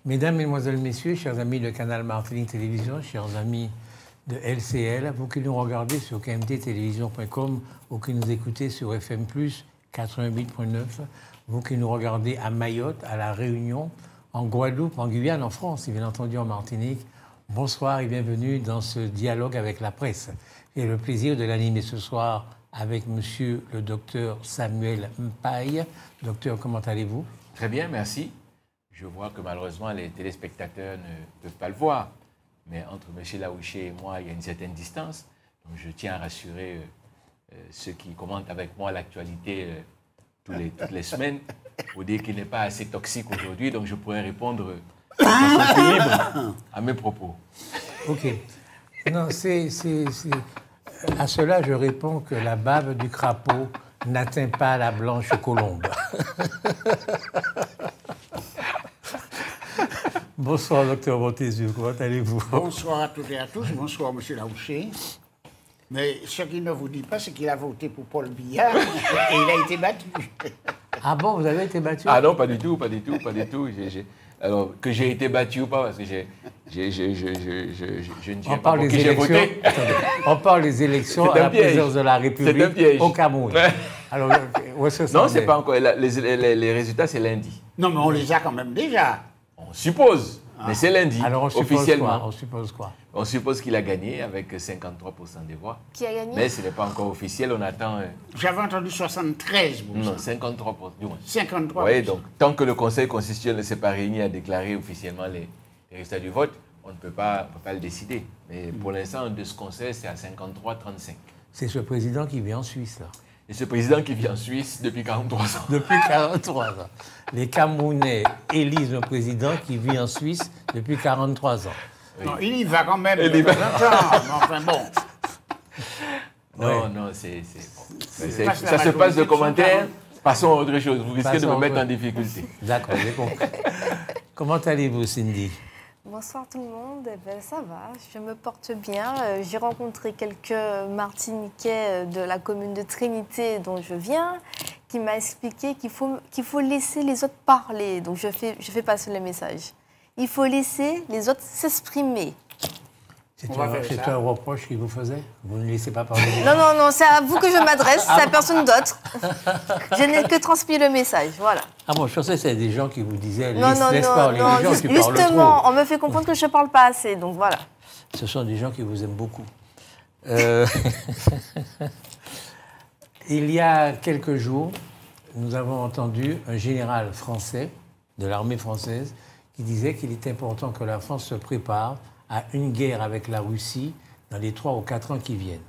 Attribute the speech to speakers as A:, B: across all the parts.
A: Mesdames, Mesdemoiselles, Messieurs, chers amis de Canal Martinique Télévision, chers amis de LCL, vous qui nous regardez sur kmttélévision.com ou qui nous écoutez sur FM+, 88.9, vous qui nous regardez à Mayotte, à La Réunion, en Guadeloupe, en Guyane, en France et bien entendu en Martinique, bonsoir et bienvenue dans ce dialogue avec la presse. J'ai le plaisir de l'animer ce soir avec monsieur le docteur Samuel Mpaye. Docteur, comment allez-vous?
B: Très bien, merci. Je vois que malheureusement les téléspectateurs ne peuvent pas le voir, mais entre M. Laouché et moi, il y a une certaine distance. Donc je tiens à rassurer ceux qui commentent avec moi l'actualité toutes les semaines pour dire qu'il n'est pas assez toxique aujourd'hui, donc je pourrais répondre de façon plus libre à mes propos.
A: Ok. Non, à cela, je réponds que la bave du crapaud n'atteint pas la blanche colombe. Bonsoir, docteur Montezut, comment allez-vous?
C: Bonsoir à toutes et à tous, bonsoir, monsieur Laouché. Mais ce qu'il ne vous dit pas, c'est qu'il a voté pour Paul Biya et il a été battu.
A: Ah bon, vous avez été battu?
B: Ah non, pas du tout, pas du tout, pas du tout. Alors, que j'ai été battu ou pas, parce que je ne sais pas pour qui j'ai voté.
A: On parle des élections à la présidence de la République au Cameroun. Alors, où est-ce que ça
B: non, c'est pas encore. Les résultats, c'est lundi.
C: Non, mais on les a quand même déjà.
B: On suppose, mais c'est lundi,
A: alors on
B: officiellement.
A: On suppose quoi?
B: On suppose qu'il a gagné avec 53% des voix.
D: Qui a gagné?
B: Mais ce n'est pas encore officiel, on attend...
C: J'avais entendu 73%.
B: Non, 53%. Du moins.
C: 53%.
B: Oui, donc tant que le Conseil constitutionnel ne s'est pas réuni à déclarer officiellement les résultats du vote, on ne peut pas le décider. Mais pour l'instant, de ce qu'on sait, c'est à 53-35.
A: C'est ce président qui vit en Suisse, là.
B: Et ce président qui vit en Suisse depuis 43 ans.
A: Depuis 43 ans. Les Camerounais élisent un président qui vit en Suisse depuis 43 ans.
C: Oui. Non, il y va quand même de temps en temps, mais enfin bon.
B: Non, ça se passe de commentaires. Passons à autre chose. Vous risquez de me mettre en difficulté.
A: D'accord, j'ai compris. Comment allez-vous, Cindy?
D: Bonsoir tout le monde, eh bien, ça va, je me porte bien. J'ai rencontré quelques Martiniquais de la commune de Trinité dont je viens, qui m'a expliqué qu'il faut laisser les autres parler. Donc je fais passer le message. Il faut laisser les autres s'exprimer.
A: C'est un reproche qu'il vous faisait? Vous ne laissez pas parler?
D: Non, c'est à vous que je m'adresse, c'est à personne d'autre. Je n'ai que transmis le message, voilà.
A: Ah bon, je pensais que c'était des gens qui vous disaient
D: non,
A: laisse parler les gens qui parlent trop.
D: Justement, on me fait comprendre que je ne parle pas assez, donc voilà.
A: Ce sont des gens qui vous aiment beaucoup. Il y a quelques jours, nous avons entendu un général français de l'armée française qui disait qu'il est important que la France se prépare à une guerre avec la Russie dans les 3 ou 4 ans qui viennent.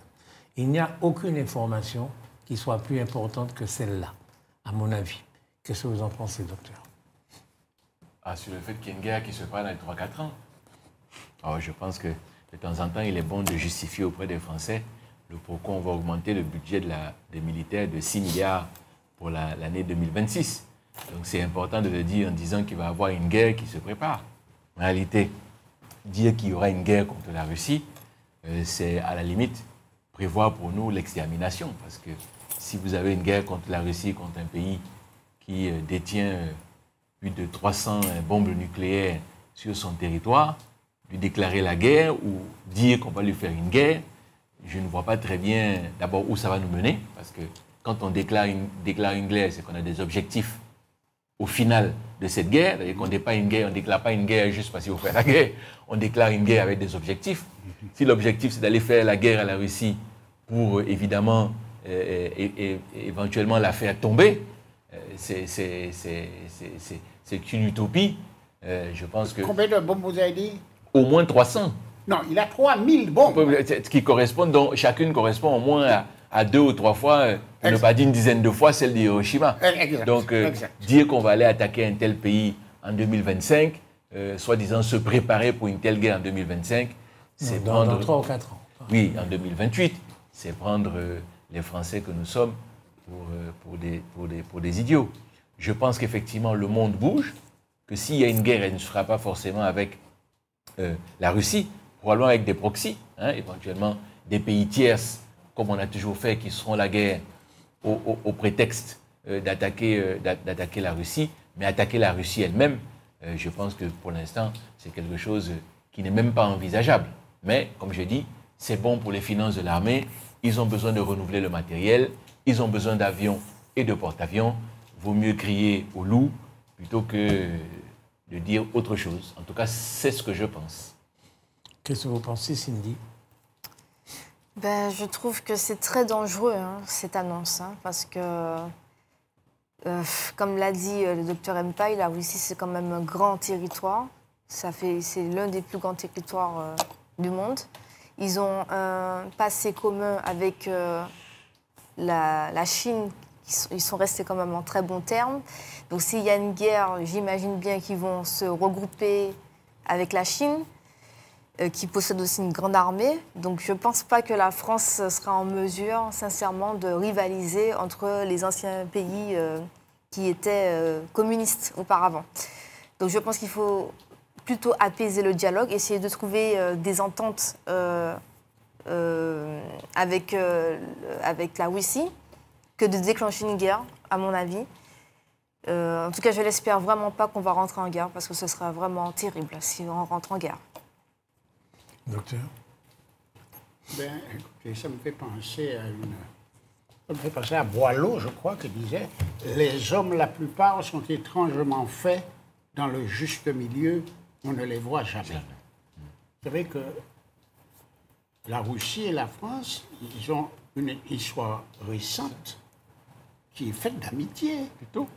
A: Il n'y a aucune information qui soit plus importante que celle-là, à mon avis. Qu'est-ce que vous en pensez, docteur?
B: Sur le fait qu'il y ait une guerre qui se prépare dans les 3-4 ans. Alors, je pense que de temps en temps, il est bon de justifier auprès des Français le pourquoi on va augmenter le budget des militaires de 6 milliards pour l'année 2026. Donc c'est important de le dire en disant qu'il va y avoir une guerre qui se prépare. En réalité, dire qu'il y aura une guerre contre la Russie, c'est à la limite prévoir pour nous l'extermination. Parce que si vous avez une guerre contre la Russie, contre un pays qui détient plus de 300 bombes nucléaires sur son territoire, lui déclarer la guerre ou dire qu'on va lui faire une guerre, je ne vois pas très bien d'abord où ça va nous mener. Parce que quand on déclare une guerre, c'est qu'on a des objectifs au final de cette guerre. On ne déclare pas une guerre juste parce qu'il faut faire la guerre. On déclare une guerre avec des objectifs. Si l'objectif, c'est d'aller faire la guerre à la Russie pour, évidemment, éventuellement la faire tomber, c'est une utopie. Je pense que...
C: Combien de bombes vous avez dit?
B: Au moins 300.
C: Non, il a 3000 bombes.
B: Qui correspondent, donc chacune correspond au moins à 2 ou 3 fois, pour ne pas dire une dizaine de fois, celle d'Hiroshima. Donc, dire qu'on va aller attaquer un tel pays en 2025, soi-disant se préparer pour une telle guerre en 2025, c'est prendre...
A: Dans 3 ou 4 ans.
B: Oui, en 2028, c'est prendre les Français que nous sommes pour des idiots. Je pense qu'effectivement, le monde bouge, que s'il y a une guerre, elle ne se fera pas forcément avec la Russie, probablement avec des proxys, éventuellement des pays tierces, comme on a toujours fait, qui seront la guerre au prétexte d'attaquer la Russie, mais attaquer la Russie elle-même, je pense que pour l'instant, c'est quelque chose qui n'est même pas envisageable. Mais, comme je dis, c'est bon pour les finances de l'armée. Ils ont besoin de renouveler le matériel. Ils ont besoin d'avions et de porte-avions. Vaut mieux crier au loup plutôt que de dire autre chose. En tout cas, c'est ce que je pense.
A: Qu'est-ce que vous pensez, Cindy?
D: Ben, je trouve que c'est très dangereux, hein, cette annonce, hein, parce que, comme l'a dit le docteur Mpaye, la Russie, c'est quand même un grand territoire. C'est l'un des plus grands territoires du monde. Ils ont un passé commun avec la Chine. Ils sont restés quand même en très bons termes. Donc s'il y a une guerre, j'imagine bien qu'ils vont se regrouper avec la Chine, qui possède aussi une grande armée. Donc je ne pense pas que la France sera en mesure, sincèrement, de rivaliser entre les anciens pays qui étaient communistes auparavant. Donc je pense qu'il faut plutôt apaiser le dialogue, essayer de trouver des ententes avec la Russie, que de déclencher une guerre, à mon avis. En tout cas, je l'espère vraiment pas qu'on va rentrer en guerre, parce que ce sera vraiment terrible si on rentre en guerre.
A: Docteur?
C: Ben, écoutez, ça me fait penser à Boileau, je crois, qui disait « Les hommes, la plupart, sont étrangement faits dans le juste milieu, on ne les voit jamais. » Vous savez que la Russie et la France, ils ont une histoire récente qui est faite d'amitié.
B: Plutôt.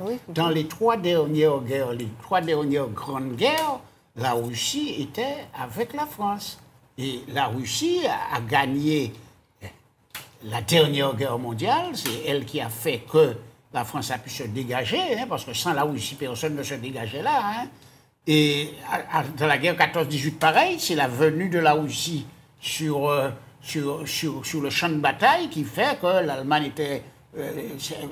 D: Oui,
C: Dans les 3 dernières guerres, les 3 dernières grandes guerres, la Russie était avec la France. Et la Russie a gagné la dernière guerre mondiale. C'est elle qui a fait que la France a pu se dégager, hein, parce que sans la Russie, personne ne se dégageait là. Hein. Et dans la guerre 14-18, pareil, c'est la venue de la Russie sur le champ de bataille qui fait que l'Allemagne était...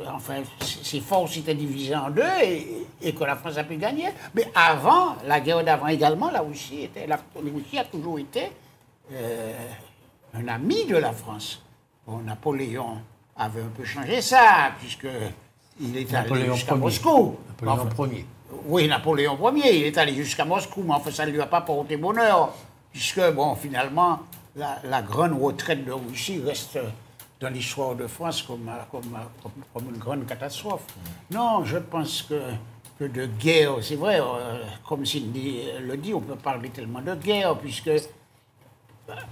C: enfin, ses forces étaient divisées en deux et que la France a pu gagner. Mais avant, la guerre d'avant également, la Russie a toujours été un ami de la France. Bon, Napoléon avait un peu changé ça, puisqu'il est allé jusqu'à Moscou.
A: Napoléon Ier.
C: Oui, Napoléon Ier, il est allé jusqu'à Moscou, mais enfin, ça ne lui a pas porté bonheur, puisque, bon, finalement, la grande retraite de Russie reste dans l'histoire de France comme une grande catastrophe. Non, je pense que de guerre, c'est vrai, comme Cindy le dit, on peut parler tellement de guerre, puisque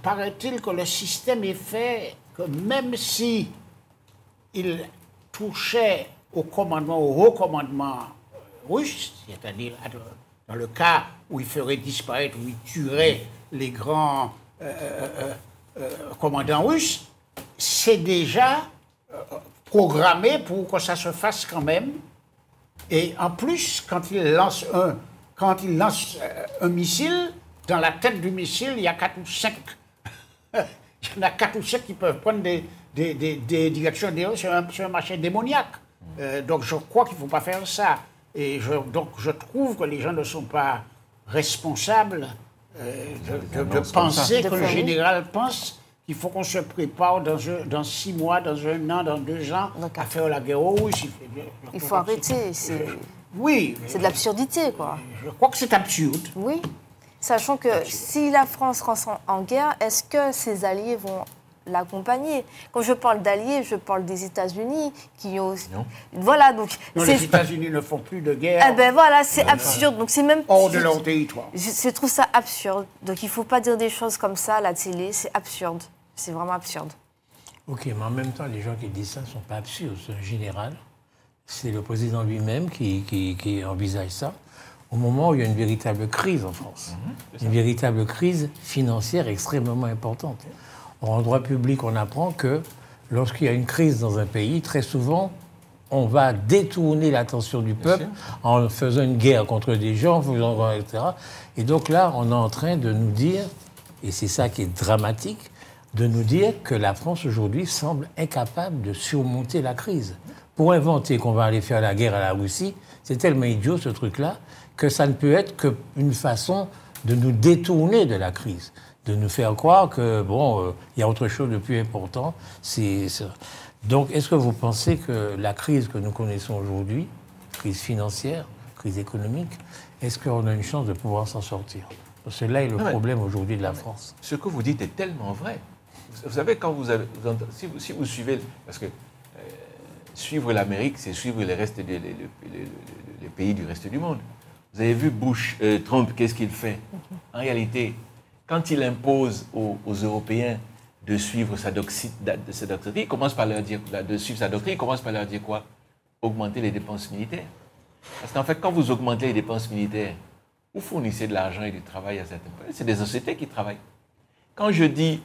C: paraît-il que le système est fait que même si il touchait au haut commandement russe, c'est-à-dire dans le cas où il ferait disparaître, où il tuerait les grands commandants russes, c'est déjà programmé pour que ça se fasse quand même. Et en plus, quand il lance un missile, dans la tête du missile, il y a 4 ou 5. Il y en a 4 ou 5 qui peuvent prendre des directions. C'est un marché démoniaque. Donc je crois qu'il ne faut pas faire ça. Et donc je trouve que les gens ne sont pas responsables de penser que le général pense qu'il faut qu'on se prépare dans 6 mois, dans 1 an, dans 2 ans à faire la guerre aux Russes.
D: Il faut arrêter.
C: Oui.
D: C'est de l'absurdité, quoi.
C: Je crois que c'est absurde.
D: Oui. Sachant que si la France rentre en guerre, est-ce que ses alliés vont l'accompagner? Quand je parle d'alliés, je parle des États-Unis qui ont...
B: Non.
D: Voilà, donc...
C: Non, les États-Unis ne font plus de guerre.
D: Eh ben voilà, c'est absurde. Donc c'est même...
C: Hors de leur territoire.
D: Je trouve ça absurde. Donc il ne faut pas dire des choses comme ça à la télé. C'est absurde. C'est vraiment absurde.
A: Ok, mais en même temps, les gens qui disent ça ne sont pas absurdes. C'est un général. C'est le président lui-même qui envisage ça. Au moment où il y a une véritable crise en France, une véritable crise financière extrêmement importante. En droit public, on apprend que lorsqu'il y a une crise dans un pays, très souvent, on va détourner l'attention du peuple en faisant une guerre contre des gens, etc. Et donc là, on est en train de nous dire, et c'est ça qui est dramatique, de nous dire que la France aujourd'hui semble incapable de surmonter la crise. Pour inventer qu'on va aller faire la guerre à la Russie, c'est tellement idiot ce truc-là, que ça ne peut être qu'une façon de nous détourner de la crise, de nous faire croire que, bon, il y a autre chose de plus important. Donc, est-ce que vous pensez que la crise que nous connaissons aujourd'hui, crise financière, crise économique, est-ce qu'on a une chance de pouvoir s'en sortir? Parce que là est le problème aujourd'hui de la France.
B: Ce que vous dites est tellement vrai. Vous savez, quand si vous suivez, parce que suivre l'Amérique, c'est suivre les pays du reste du monde. Vous avez vu Trump, qu'est-ce qu'il fait? En réalité, quand il impose aux Européens de suivre sa doctrine, il commence par leur dire, de suivre sa doctrine, il commence par leur dire quoi? Augmenter les dépenses militaires. Parce qu'en fait, quand vous augmentez les dépenses militaires, vous fournissez de l'argent et du travail à certains pays. C'est des sociétés qui travaillent. Quand je dis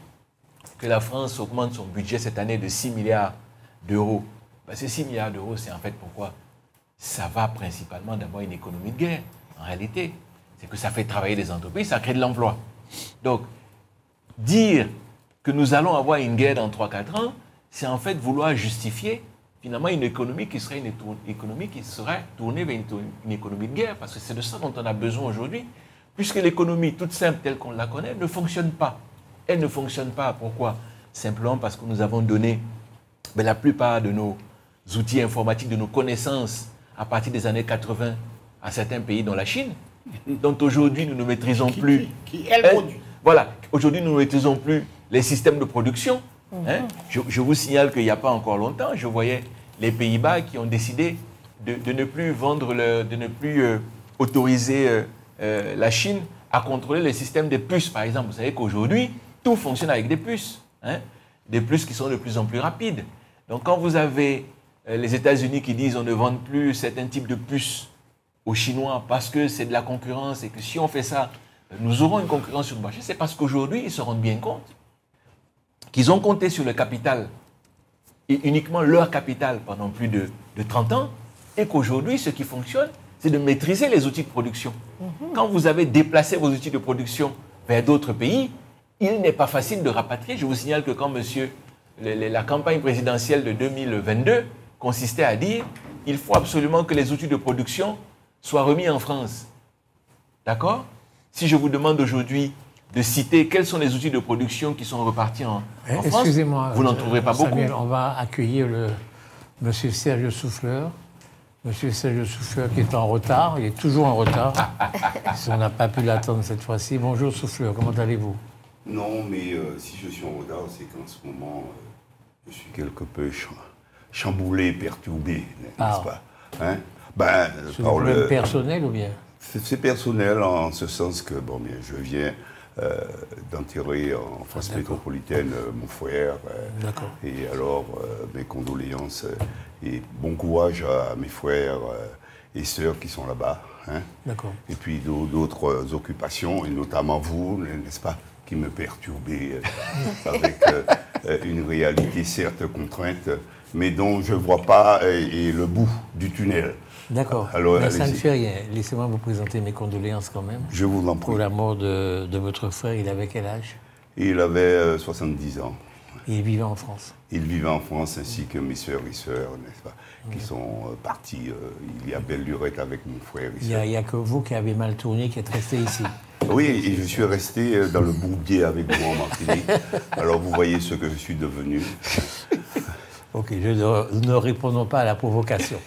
B: que la France augmente son budget cette année de 6 milliards d'euros, ben ces 6 milliards d'euros, c'est en fait pourquoi? Ça va principalement d'avoir une économie de guerre, en réalité. C'est que ça fait travailler des entreprises, ça crée de l'emploi. Donc, dire que nous allons avoir une guerre dans 3-4 ans, c'est en fait vouloir justifier finalement une économie qui serait tournée vers une économie de guerre, parce que c'est de ça dont on a besoin aujourd'hui, puisque l'économie toute simple telle qu'on la connaît ne fonctionne pas. Elle ne fonctionne pas. Pourquoi? Simplement parce que nous avons donné la plupart de nos outils informatiques, de nos connaissances à partir des années 80 à certains pays, dont la Chine, dont aujourd'hui nous ne maîtrisons plus.
C: Qui elle produit.
B: Voilà, aujourd'hui nous ne maîtrisons plus les systèmes de production. Je vous signale qu'il n'y a pas encore longtemps, je voyais les Pays-Bas qui ont décidé de ne plus vendre, de ne plus autoriser la Chine à contrôler les systèmes des puces, par exemple. Vous savez qu'aujourd'hui, tout fonctionne avec des puces. Des puces qui sont de plus en plus rapides. Donc quand vous avez les États-Unis qui disent on ne vend plus certains types de puces aux Chinois parce que c'est de la concurrence et que si on fait ça, nous aurons une concurrence sur le marché, c'est parce qu'aujourd'hui, ils se rendent bien compte qu'ils ont compté sur le capital, et uniquement leur capital pendant plus de 30 ans, et qu'aujourd'hui, ce qui fonctionne, c'est de maîtriser les outils de production. Quand vous avez déplacé vos outils de production vers d'autres pays, il n'est pas facile de rapatrier. Je vous signale que quand la campagne présidentielle de 2022 consistait à dire il faut absolument que les outils de production soient remis en France. D'accord? Si je vous demande aujourd'hui de citer quels sont les outils de production qui sont repartis en France,
A: excusez-moi,
B: vous n'en trouverez pas
A: Samuel,
B: beaucoup.
A: On va accueillir M. Serge Souffleur. M. Serge Souffleur qui est en retard, il est toujours en retard. Si on n'a pas pu l'attendre cette fois-ci. Bonjour Souffleur, comment allez-vous?
E: Non, mais si je suis en retard, c'est qu'en ce moment, je suis quelque peu chamboulé, perturbé, n'est-ce pas?
A: C'est un problème personnel ou bien?
E: C'est personnel en ce sens que, bon, bien, je viens d'enterrer en France métropolitaine mon frère. Et alors, mes condoléances et bon courage à mes frères et sœurs qui sont là-bas. Et puis d'autres occupations, et notamment vous, n'est-ce pas, qui me perturbez avec une réalité certes contrainte, mais dont je ne vois pas le bout du tunnel.
A: D'accord. Mais ça ne fait rien. Laissez-moi vous présenter mes condoléances quand même.
E: Je vous en prie.
A: Pour la mort de votre frère, il avait quel âge?
E: Il avait 70 ans.
A: Et il vivait en France?
E: Il vivait en France, ainsi que mes sœurs et sœurs, n'est-ce pas, qui sont partis. Il y a belle lurette avec mon frère et sœurs.
A: Il n'y a que vous qui avez mal tourné, qui êtes resté ici.
E: Oui, et je suis resté dans le bourbier avec vous en Martinique. Alors vous voyez ce que je suis devenu.
A: Ok, ne répondons pas à la provocation.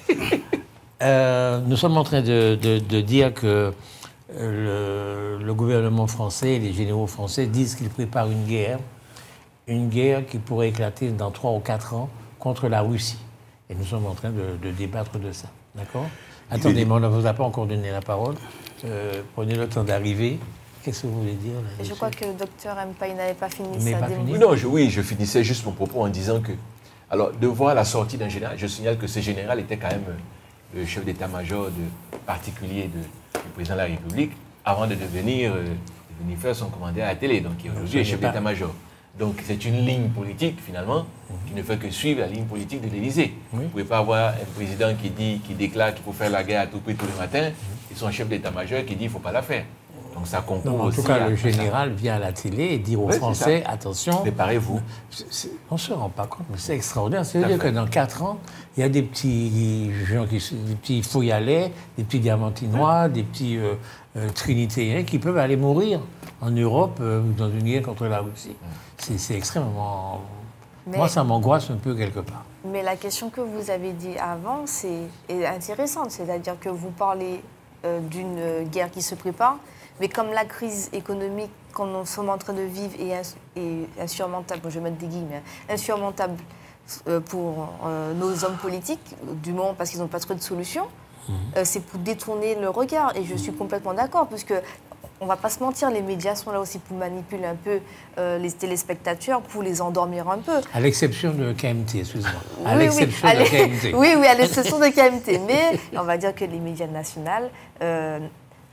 A: Nous sommes en train de dire que le gouvernement français et les généraux français disent qu'ils préparent une guerre qui pourrait éclater dans 3 ou 4 ans contre la Russie. Et nous sommes en train de débattre de ça. D'accord? Attendez, mais on ne vous a pas encore donné la parole. Prenez le temps d'arriver. Qu'est-ce que vous voulez dire là,
D: je crois que le docteur Mpaye n'avait pas fini
A: sa
D: démonstration.
B: Non, je finissais juste mon propos en disant que, alors, de voir la sortie d'un général, je signale que ce général était quand même le chef d'état-major particulier du président de la République, avant de venir faire son commandant à la télé. Donc, il est aujourd'hui chef d'état-major. Donc, c'est une ligne politique, finalement, qui ne fait que suivre la ligne politique de l'Élysée. Vous ne pouvez pas avoir un président qui déclare qu'il faut faire la guerre à tout prix tous les matins, et son chef d'état-major qui dit qu'il ne faut pas la faire. Donc, ça concourt aussi.
A: En tout cas, le général vient à la télé et dit aux Français, attention...
B: Préparez-vous.
A: On ne se rend pas compte, mais c'est extraordinaire. C'est-à-dire que dans 4 ans, il y a des petits gens, des petits Fouillalais, des petits Diamantinois, des petits Trinitéens qui peuvent aller mourir en Europe dans une guerre contre la Russie. C'est extrêmement... Moi, ça m'angoisse un peu quelque part.
D: Mais la question que vous avez dit avant est intéressante. C'est-à-dire que vous parlez d'une guerre qui se prépare. Mais comme la crise économique qu'on nous sommes en train de vivre est insurmontable, je vais mettre des guillemets, insurmontable pour nos hommes politiques, du moment parce qu'ils n'ont pas trouvé de solution, c'est pour détourner le regard. Et je suis complètement d'accord, puisque on ne va pas se mentir, les médias sont là aussi pour manipuler un peu les téléspectateurs, pour les endormir un peu.
A: À l'exception de KMT, excusez-moi.
D: À l'exception de KMT. Oui, à l'exception de KMT. Mais on va dire que les médias nationaux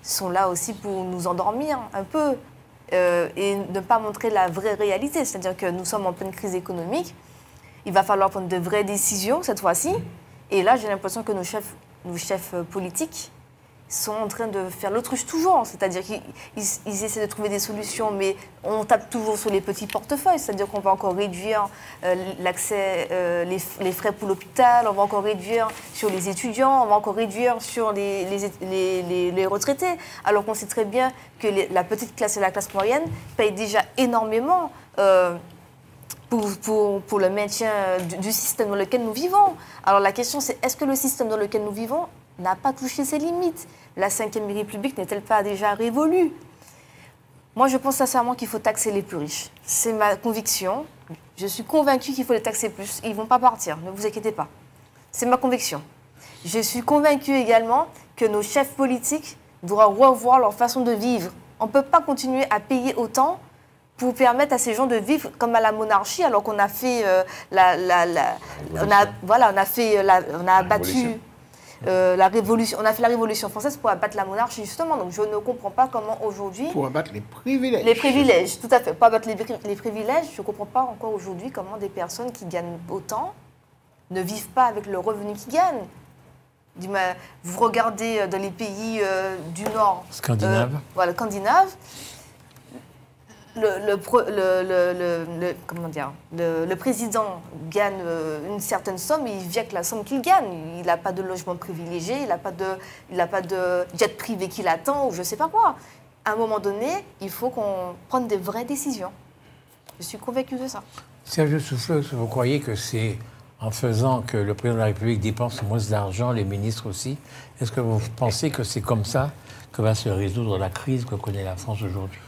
D: sont là aussi pour nous endormir un peu et ne pas montrer la vraie réalité. C'est-à-dire que nous sommes en pleine crise économique. Il va falloir prendre de vraies décisions cette fois-ci. Et là, j'ai l'impression que nos chefs politiques sont en train de faire l'autruche toujours. C'est-à-dire qu'ils essaient de trouver des solutions, mais on tape toujours sur les petits portefeuilles. C'est-à-dire qu'on va encore réduire l'accès, les frais pour l'hôpital, on va encore réduire sur les étudiants, on va encore réduire sur les retraités. Alors qu'on sait très bien que la petite classe et la classe moyenne payent déjà énormément pour le maintien du système dans lequel nous vivons. Alors la question c'est, est-ce que le système dans lequel nous vivons n'a pas touché ses limites? La Ve République n'est-elle pas déjà révolue? Moi, je pense sincèrement qu'il faut taxer les plus riches. C'est ma conviction. Je suis convaincue qu'il faut les taxer plus. Ils ne vont pas partir, ne vous inquiétez pas. C'est ma conviction. Je suis convaincue également que nos chefs politiques doivent revoir leur façon de vivre. On ne peut pas continuer à payer autant pour permettre à ces gens de vivre comme à la monarchie, alors qu'on a fait on a abattu la révolution. On a fait la Révolution française pour abattre la monarchie, justement. Donc, je ne comprends pas comment aujourd'hui...
C: Pour abattre les privilèges.
D: Les privilèges, tout à fait. Pour abattre les privilèges, je ne comprends pas encore aujourd'hui comment des personnes qui gagnent autant ne vivent pas avec le revenu qu'ils gagnent. Vous regardez dans les pays du Nord...
A: Scandinave.
D: Voilà, Scandinave. Le président gagne une certaine somme et il vit avec la somme qu'il gagne. Il n'a pas de logement privilégié, il n'a pas de jet privé qui l'attend ou je ne sais pas quoi. À un moment donné, il faut qu'on prenne des vraies décisions. Je suis convaincue de ça.
A: Serge Souffleuse, vous croyez que c'est en faisant que le président de la République dépense moins d'argent, les ministres aussi? Est-ce que vous pensez que c'est comme ça que va se résoudre la crise que connaît la France aujourd'hui?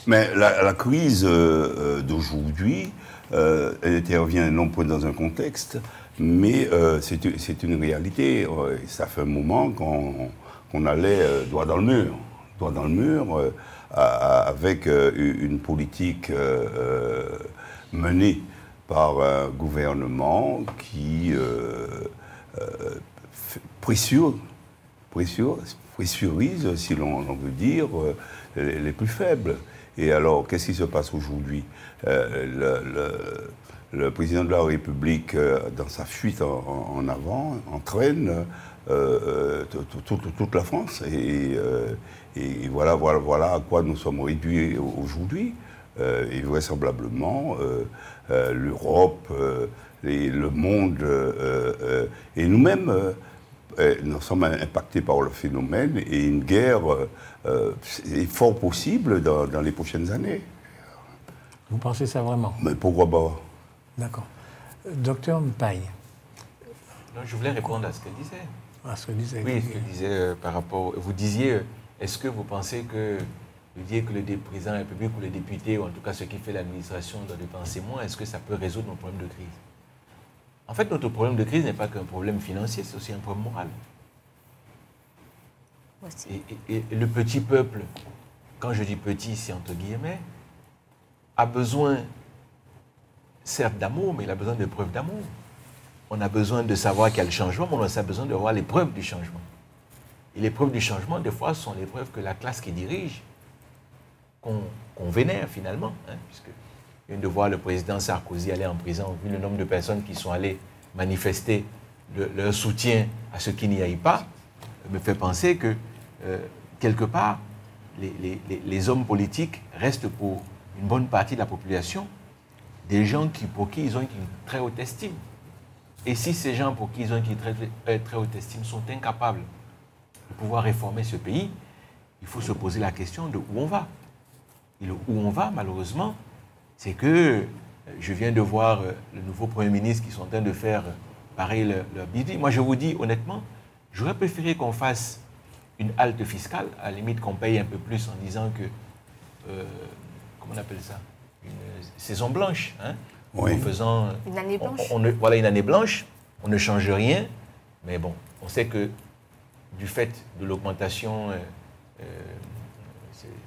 E: Mais la crise d'aujourd'hui, elle intervient non pas dans un contexte, mais c'est une réalité. Ça fait un moment qu'on allait droit dans le mur, avec une politique menée par un gouvernement qui pressurise, si l'on veut dire, les plus faibles. Et alors, qu'est-ce qui se passe aujourd'hui? Le président de la République, dans sa fuite en avant, entraîne toute la France. Et voilà à quoi nous sommes réduits aujourd'hui. Et vraisemblablement, l'Europe, le monde et nous-mêmes, nous sommes impactés par le phénomène et une guerre est fort possible dans les prochaines années.
A: Vous pensez ça vraiment?
E: Mais pourquoi pas?
A: D'accord. Docteur Mpaye.
B: Non, je voulais répondre à ce qu'elle disait.
A: À ce qu'elle disait.
B: Oui, ce qu'elle disait par rapport... Vous disiez, est-ce que vous pensez que le président de la République ou les députés, ou en tout cas ceux qui font l'administration, doivent dépenser moins, est-ce que ça peut résoudre nos problèmes de crise? En fait, notre problème de crise n'est pas qu'un problème financier, c'est aussi un problème moral. Et le petit peuple, quand je dis petit, c'est entre guillemets, a besoin, certes d'amour, mais il a besoin de preuves d'amour. On a besoin de savoir qu'il y a le changement, mais on a besoin de voir les preuves du changement. Et les preuves du changement, des fois, sont les preuves que la classe qui dirige, qu'on vénère finalement, hein, puisque je viens de voir le président Sarkozy aller en prison, vu le nombre de personnes qui sont allées manifester leur soutien à ceux qui n'y aillent pas, me fait penser que, quelque part, les hommes politiques restent pour une bonne partie de la population des gens pour qui ils ont une très haute estime. Et si ces gens pour qui ils ont une très haute estime sont incapables de pouvoir réformer ce pays, il faut se poser la question de où on va. Et le où on va, malheureusement, c'est que je viens de voir le nouveau Premier ministre qui sont en train de faire pareil leur bidi. Moi, je vous dis honnêtement, j'aurais préféré qu'on fasse une halte fiscale, à la limite qu'on paye un peu plus en disant que, comment on appelle ça, une saison blanche, hein,
E: Oui.
B: en faisant...
D: Une année blanche.
B: Voilà, une année blanche, on ne change rien, mais bon, on sait que du fait de l'augmentation,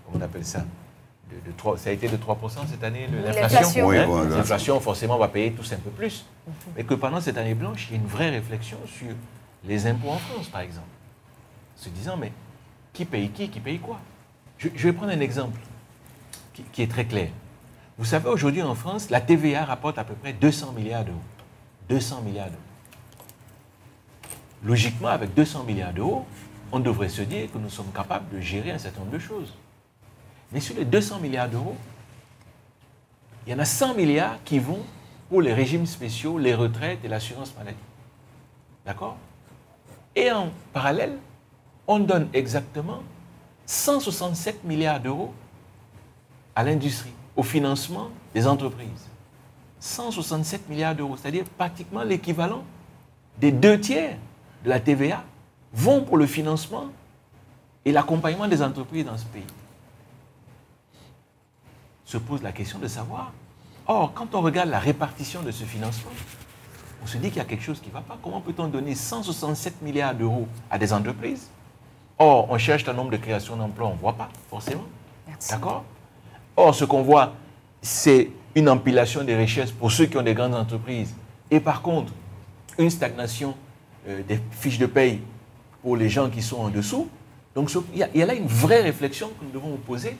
B: comment on appelle ça, ça a été de 3% cette année, l'inflation.
E: Oui,
B: Hein,
E: voilà.
B: l'inflation, forcément, va payer tous un peu plus. Mais que pendant cette année blanche, il y a une vraie réflexion sur les impôts en France, par exemple. Se disant, mais qui paye quoi? Je vais prendre un exemple qui est très clair. Vous savez, aujourd'hui en France, la TVA rapporte à peu près 200 milliards d'euros. 200 milliards d'euros. Logiquement, avec 200 milliards d'euros, on devrait se dire que nous sommes capables de gérer un certain nombre de choses. Mais sur les 200 milliards d'euros, il y en a 100 milliards qui vont pour les régimes spéciaux, les retraites et l'assurance maladie. D'accord? Et en parallèle, on donne exactement 167 milliards d'euros à l'industrie, au financement des entreprises. 167 milliards d'euros, c'est-à-dire pratiquement l'équivalent des 2/3 de la TVA vont pour le financement et l'accompagnement des entreprises dans ce pays. Se pose la question de savoir, or, quand on regarde la répartition de ce financement, on se dit qu'il y a quelque chose qui ne va pas. Comment peut-on donner 167 milliards d'euros à des entreprises? Or, on cherche un nombre de créations d'emplois, on ne voit pas, forcément. D'accord? Or, ce qu'on voit, c'est une empilation des richesses pour ceux qui ont des grandes entreprises. Et par contre, une stagnation des fiches de paye pour les gens qui sont en dessous. Donc, il y a là une vraie réflexion que nous devons nous poser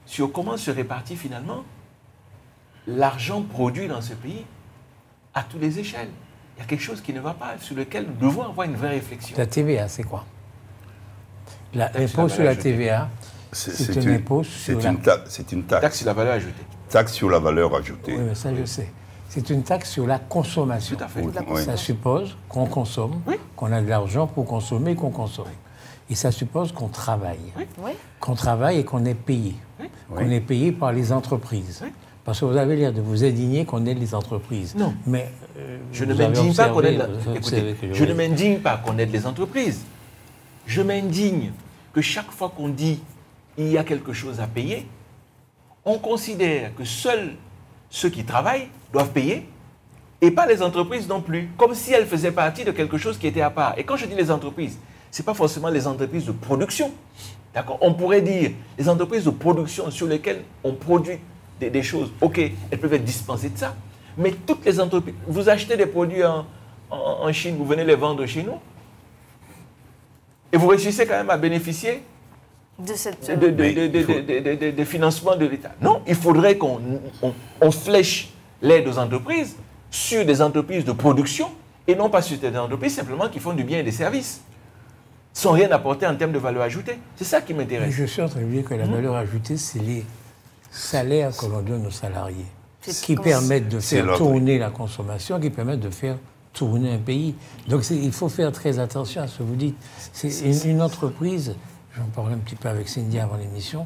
B: sur comment se répartit finalement l'argent produit dans ce pays à toutes les échelles. Il y a quelque chose qui ne va pas, sur lequel nous devons avoir une vraie réflexion.
A: La TVA, c'est quoi? L'impôt sur la TVA, c'est un impôt sur la...
E: C'est une taxe.
B: Taxe sur la valeur ajoutée.
E: Taxe sur la valeur ajoutée.
A: Oui, mais ça, je sais. C'est une taxe sur la consommation.
B: Tout à fait.
E: Oui.
A: Ça suppose qu'on consomme,
B: Oui.
A: qu'on a de l'argent pour consommer et qu'on consomme. Et ça suppose qu'on travaille.
D: Oui.
A: Qu'on travaille et qu'on est payé.
B: Oui.
A: Qu'on est payé par les entreprises.
B: Oui.
A: Parce que vous avez l'air de vous indigner qu'on aide les entreprises.
B: Non.
A: Mais
B: Je ne
A: vous avez
B: m'indigne pas qu'on
A: observé,
B: aide
A: vous
B: Écoutez,
A: savez que
B: je ne m'indigne pas qu'on aide les entreprises. Je m'indigne que chaque fois qu'on dit il y a quelque chose à payer, on considère que seuls ceux qui travaillent doivent payer et pas les entreprises non plus, comme si elles faisaient partie de quelque chose qui était à part. Et quand je dis les entreprises, ce n'est pas forcément les entreprises de production. D'accord? On pourrait dire les entreprises de production sur lesquelles on produit des choses, ok, elles peuvent être dispensées de ça. Mais toutes les entreprises, vous achetez des produits en Chine, vous venez les vendre chez nous, et vous réussissez quand même à bénéficier
D: De cette...
B: des financements de l'État. Non, il faudrait qu'on flèche l'aide aux entreprises sur des entreprises de production et non pas sur des entreprises simplement qui font du bien et des services, sans rien apporter en termes de valeur ajoutée. C'est ça qui
A: Mais
B: m'intéresse.
A: je suis en train de dire que la valeur ajoutée, c'est les salaires que l'on donne aux salariés, qui permettent de faire tourner la consommation, qui permettent de faire tourner un pays. Donc il faut faire très attention à ce que vous dites. C'est une entreprise, j'en parlais un petit peu avec Cindy avant l'émission,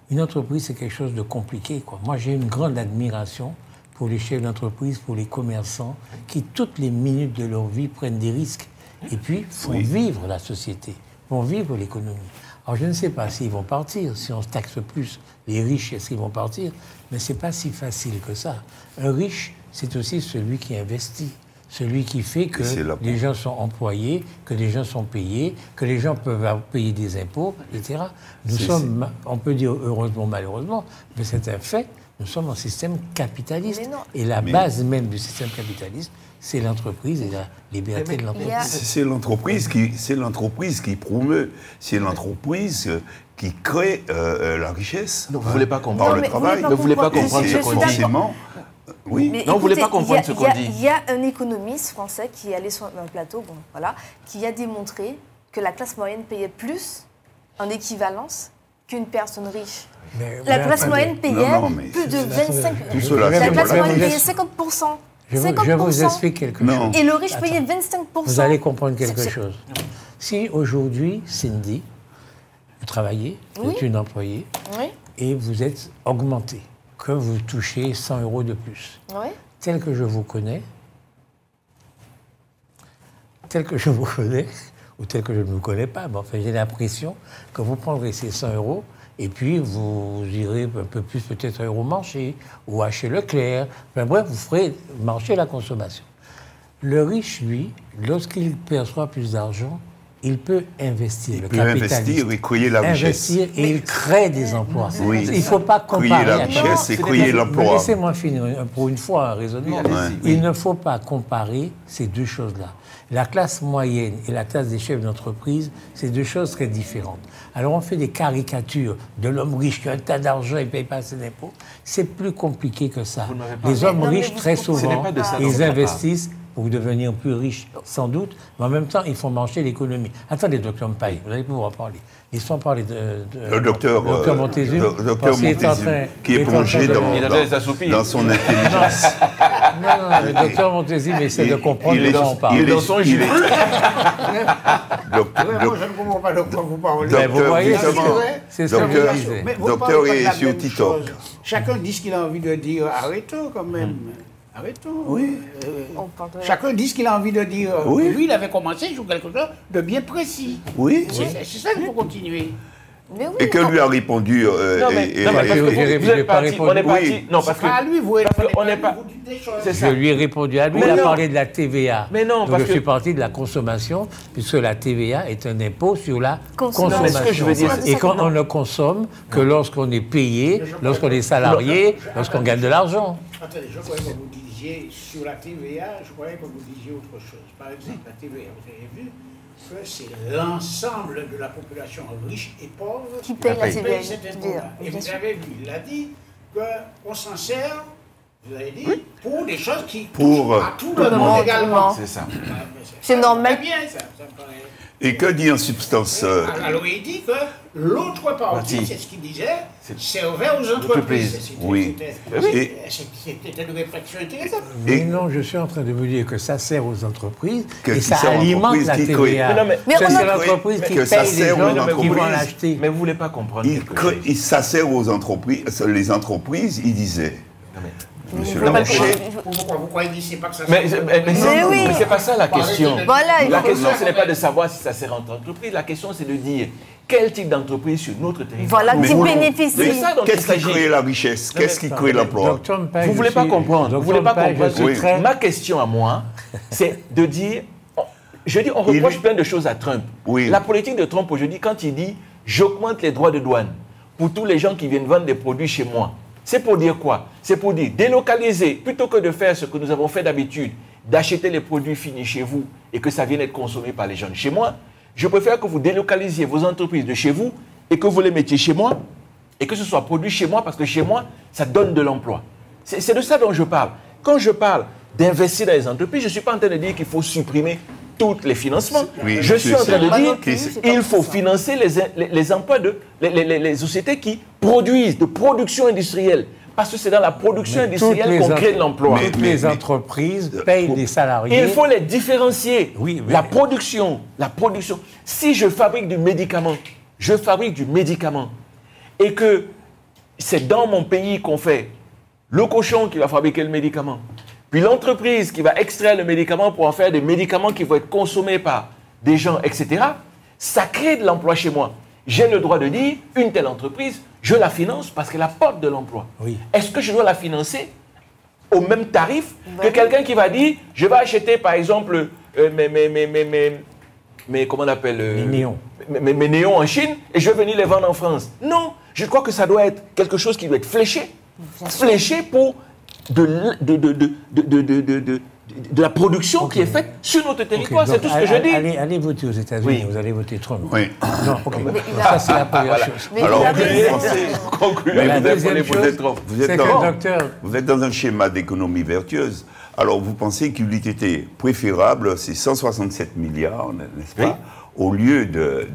A: une entreprise, c'est quelque chose de compliqué, quoi. Moi, j'ai une grande admiration pour les chefs d'entreprise, pour les commerçants, qui, toutes les minutes de leur vie, prennent des risques et puis font vivre la société, font vivre l'économie. Alors, je ne sais pas s'ils vont partir, si on taxe plus les riches, est-ce qu'ils vont partir? Mais ce n'est pas si facile que ça. Un riche, c'est aussi celui qui investit, celui qui fait que les gens sont employés, que les gens sont payés, que les gens peuvent payer des impôts, etc. Nous sommes, on peut dire heureusement, malheureusement, mais c'est un fait, nous sommes en système capitaliste. Et la base même du système capitaliste, c'est l'entreprise et la liberté de l'entreprise.
E: C'est l'entreprise qui promeut, c'est l'entreprise qui crée la richesse.
B: Donc vous ne voulez pas comprendre
E: le travail.
B: Ne voulez pas comprendre ce qu'on dit.
E: Oui.
D: Mais
B: non, vous ne voulez pas comprendre ce qu'on dit.
D: Il y a un économiste français qui est allé sur un plateau, bon, voilà, qui a démontré que la classe moyenne payait plus en équivalence qu'une personne riche. La classe moyenne payait plus de 25%. La classe moyenne payait 50%.
A: Je vous explique quelque chose.
D: Et le riche payait 25%.
A: Vous allez comprendre quelque chose. Si aujourd'hui, Cindy, vous travaillez, vous êtes une employée, et vous êtes augmenté, que vous touchez 100 € de plus. Tel que je vous connais, ou tel que je ne vous connais pas, mais enfin, j'ai l'impression que vous prendrez ces 100 euros et puis vous irez un peu plus peut-être à Euromarché ou à chez Leclerc. Enfin, bref, vous ferez marcher la consommation. Le riche, lui, lorsqu'il perçoit plus d'argent, il peut investir.
E: Il peut investir et créer la richesse.
A: Investir et il crée des emplois.
E: Oui.
A: Il ne faut pas comparer.
E: Créer la richesse et créer l'emploi.
A: Laissez-moi finir pour une fois un raisonnement. Il ne faut pas comparer ces deux choses-là. La classe moyenne et la classe des chefs d'entreprise, c'est deux choses très différentes. Alors on fait des caricatures de l'homme riche qui a un tas d'argent et ne paye pas ses impôts. C'est plus compliqué que ça. Les hommes riches, très souvent, ils investissent pour devenir plus riches, sans doute, mais en même temps, ils font marcher l'économie. Attendez, docteur Mpaye, vous allez pouvoir parler. Ils sont parlé
E: le docteur
A: Montezuma,
E: qui est plongé dans son intelligence.
A: Non, le docteur Montezuma essaie de comprendre de quoi on parle.
C: Moi, je ne comprends pas de quoi vous parlez.
A: Vous voyez, c'est ce que je disais.
E: Docteur est sur TikTok.
C: Chacun dit ce qu'il a envie de dire. Arrêtons quand même. Arrêtons.
E: Oui.
C: Chacun dit ce qu'il a envie de dire.
E: Oui.
C: Lui, il avait commencé sur quelque chose de bien précis.
E: Oui.
C: C'est ça qu'il faut continuer.
D: Mais oui,
E: Et que lui a répondu.
B: Non, mais parce que vous êtes parti. On est parti. Non, parce que.
C: À lui, vous
B: n'est pas.
A: C'est ça. Je lui ai répondu à lui. Il a parlé de la TVA.
B: Mais non,
A: parce que je suis parti de la consommation, puisque la TVA est un impôt sur la consommation.
B: Mais ce que je veux dire,
A: et quand on ne consomme que lorsqu'on est payé, lorsqu'on est salarié, lorsqu'on gagne de l'argent.
C: Attendez, je croyais que vous disiez sur la TVA, je croyais que vous disiez autre chose. Par exemple, la TVA, vous avez vu que c'est l'ensemble de la population riche et pauvre
D: qui paye la TVA.
C: Et vous avez vu, il a dit qu'on s'en sert, vous avez dit, pour des choses qui touchent à tout le monde également.
B: C'est ça.
D: C'est normal.
C: Bien, ça me paraît.
E: Et que dit en substance
C: Alors il dit que l'autre partie, c'est ce qu'il disait, servait aux entreprises.
E: Oui.
C: C'était une réflexion intéressante.
A: Mais non, je suis en train de vous dire que ça sert aux entreprises
E: Que
A: et
E: qui
A: ça
E: sert aux
A: alimente
E: entreprises
A: la
E: qui
A: TVA.
D: Mais
A: Ça,
D: on
A: c'est
D: a-
A: l'entreprise qui
E: que ça
A: paye les
E: sert aux
A: gens qui vont
E: entreprises.
A: l'acheter.
B: Mais vous ne voulez pas comprendre quelque chose.
E: Ça sert aux entreprises. Les entreprises, il disait. Monsieur
B: Non, mais-
C: Pourquoi vous croyez que c'est pas que ça
B: Mais
D: oui.
B: c'est pas ça la question.
D: Voilà, il
B: La
D: faut-
B: question, ce n'est pas de savoir si ça sert à entreprise. La question, c'est de dire quel type d'entreprise sur notre territoire.
D: Voilà,
B: nous
D: qui
B: voulons.
D: bénéficie.
B: C'est ça dont il
E: Qu'est-ce qui
B: s'agit.
E: crée la richesse? Qu'est-ce qui crée l'emploi?
A: Docteur Mpaye,
B: Vous ne voulez
A: je
B: pas
A: suis-
B: comprendre. Vous
A: Docteur
B: voulez pas
A: Mpaye, je
B: comprendre.
A: suis très-
B: Ma question à moi, c'est de dire, je dis, on reproche plein de choses à Trump.
E: Oui.
B: La politique de Trump aujourd'hui, quand il dit, j'augmente les droits de douane pour tous les gens qui viennent vendre des produits chez moi. C'est pour dire quoi? C'est pour dire délocaliser, plutôt que de faire ce que nous avons fait d'habitude, d'acheter les produits finis chez vous et que ça vienne être consommé par les gens de chez moi. Je préfère que vous délocalisiez vos entreprises de chez vous et que vous les mettiez chez moi et que ce soit produit chez moi parce que chez moi, ça donne de l'emploi. C'est de ça dont je parle. Quand je parle d'investir dans les entreprises, je ne suis pas en train de dire qu'il faut supprimer tous les financements.
E: Oui,
B: je suis en train de dire
E: c'est-
B: qu'il faut financer les emplois les sociétés qui produisent, de production industrielle. Parce que c'est dans la production industrielle qu'on crée de l'emploi.
A: Toutes les entreprises payent des salariés.
B: Il faut les différencier.
A: Oui, mais-
B: La production. Si je fabrique du médicament, et que c'est dans mon pays qu'on fait le cochon qui va fabriquer le médicament, puis l'entreprise qui va extraire le médicament pour en faire des médicaments qui vont être consommés par des gens, etc., ça crée de l'emploi chez moi. J'ai le droit de dire, une telle entreprise, je la finance parce qu'elle apporte de l'emploi.
A: Oui.
B: Est-ce que je dois la financer au même tarif que quelqu'un qui va dire, je vais acheter par exemple comment on appelle
A: Les néons.
B: mes néons en Chine et je vais venir les vendre en France. Non, je crois que ça doit être quelque chose qui doit être fléché pour de la production qui est faite sur notre territoire.
A: Ok,
B: C'est tout ce que je dis.
A: Allez voter aux États-Unis, vous allez voter Trump.
E: Oui.
A: Non, ok. Ça, c'est la première chose.
D: Mais
E: Alors,
D: il avait-
B: Concluez,
A: La
B: vous avez
A: deuxième
B: parlé pour
A: chose,
B: les trop.
A: c'est que le docteur...
E: Vous êtes dans un schéma d'économie vertueuse. Alors, vous pensez qu'il eût été préférable, ces 167 milliards, n'est-ce pas, au lieu de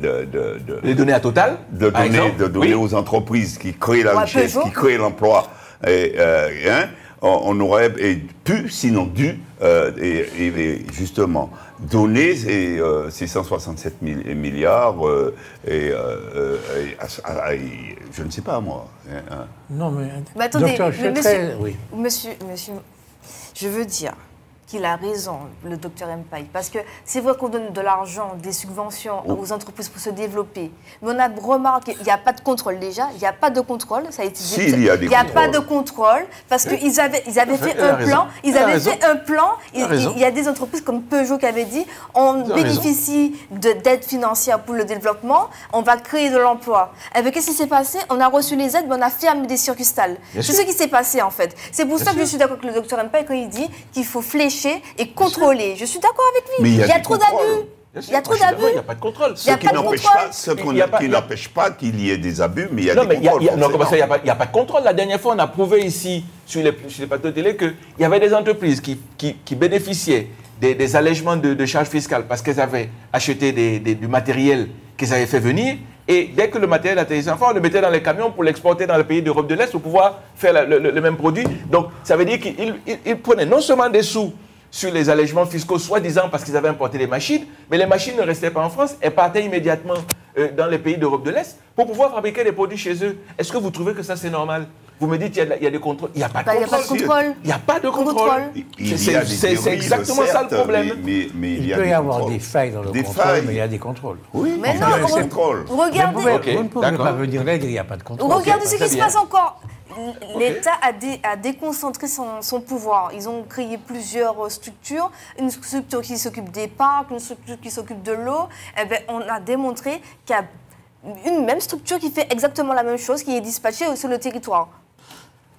B: Les donner à Total, par exemple,
E: donner
B: oui.
E: aux entreprises qui créent la
D: Ouais,
E: richesse,
D: Peugeot.
E: qui créent l'emploi, on aurait pu, sinon dû, et justement, donner ces 167 milliards, je ne sais pas moi.
A: Non, mais...
D: Mais attendez,
A: docteur, je suis
D: mais
A: très... Oui.
D: monsieur, je veux dire, qu'il a raison, le docteur Mpaye. Parce que c'est vrai qu'on donne de l'argent, des subventions aux entreprises pour se développer. Mais on a remarqué qu'il n'y a pas de contrôle déjà. Il n'y a pas de contrôle. Ça a été dit.
E: Il n'y
D: a pas de contrôle parce qu'ils avaient fait un plan. Ils avaient fait un plan. Il y a des entreprises comme Peugeot qui avaient dit on bénéficie d'aide financière pour le développement, on va créer de l'emploi. Qu'est-ce qui s'est passé? On a reçu les aides, mais on a fermé des succursales. C'est ce qui s'est passé en fait. C'est pour ça que je suis d'accord avec le docteur Mpaye quand il dit qu'il faut flécher et contrôler. Je suis d'accord avec lui. Il y a trop d'abus. Il y a trop d'abus.
B: Il n'y a pas de contrôle.
E: Ce qui n'empêche pas qu'il y ait des abus, mais il y a des contrôles.
B: Non, comment ça, il n'y a pas de contrôle. La dernière fois, on a prouvé ici, sur les plateaux de télé, qu'il y avait des entreprises qui bénéficiaient des allègements de charges fiscales parce qu'elles avaient acheté du matériel qu'ils avaient fait venir. Et dès que le matériel atterrissait en France, on le mettait dans les camions pour l'exporter dans les pays d'Europe de l'Est pour pouvoir faire le même produit. Donc, ça veut dire qu'ils prenaient non seulement des sous sur les allègements fiscaux, soi-disant parce qu'ils avaient importé des machines, mais les machines ne restaient pas en France, elles partaient immédiatement dans les pays d'Europe de l'Est pour pouvoir fabriquer des produits chez eux. Est-ce que vous trouvez que ça c'est normal? Vous me dites qu'il y a des contrôles. Il n'y a pas de contrôle. Il n'y a pas de contrôle. C'est exactement ça le problème.
E: Mais
A: il peut y avoir des failles dans le contrôle, mais il y a des contrôles.
E: Oui,
D: mais non, regardez.
A: Vous ne pouvez pas venir là et dire qu'il n'y a pas de contrôle.
D: Regardez ce qui se passe encore. L'État a déconcentré son pouvoir. Ils ont créé plusieurs structures. Une structure qui s'occupe des parcs, une structure qui s'occupe de l'eau. On a démontré qu'il y a une même structure qui fait exactement la même chose, qui est dispatchée sur le territoire.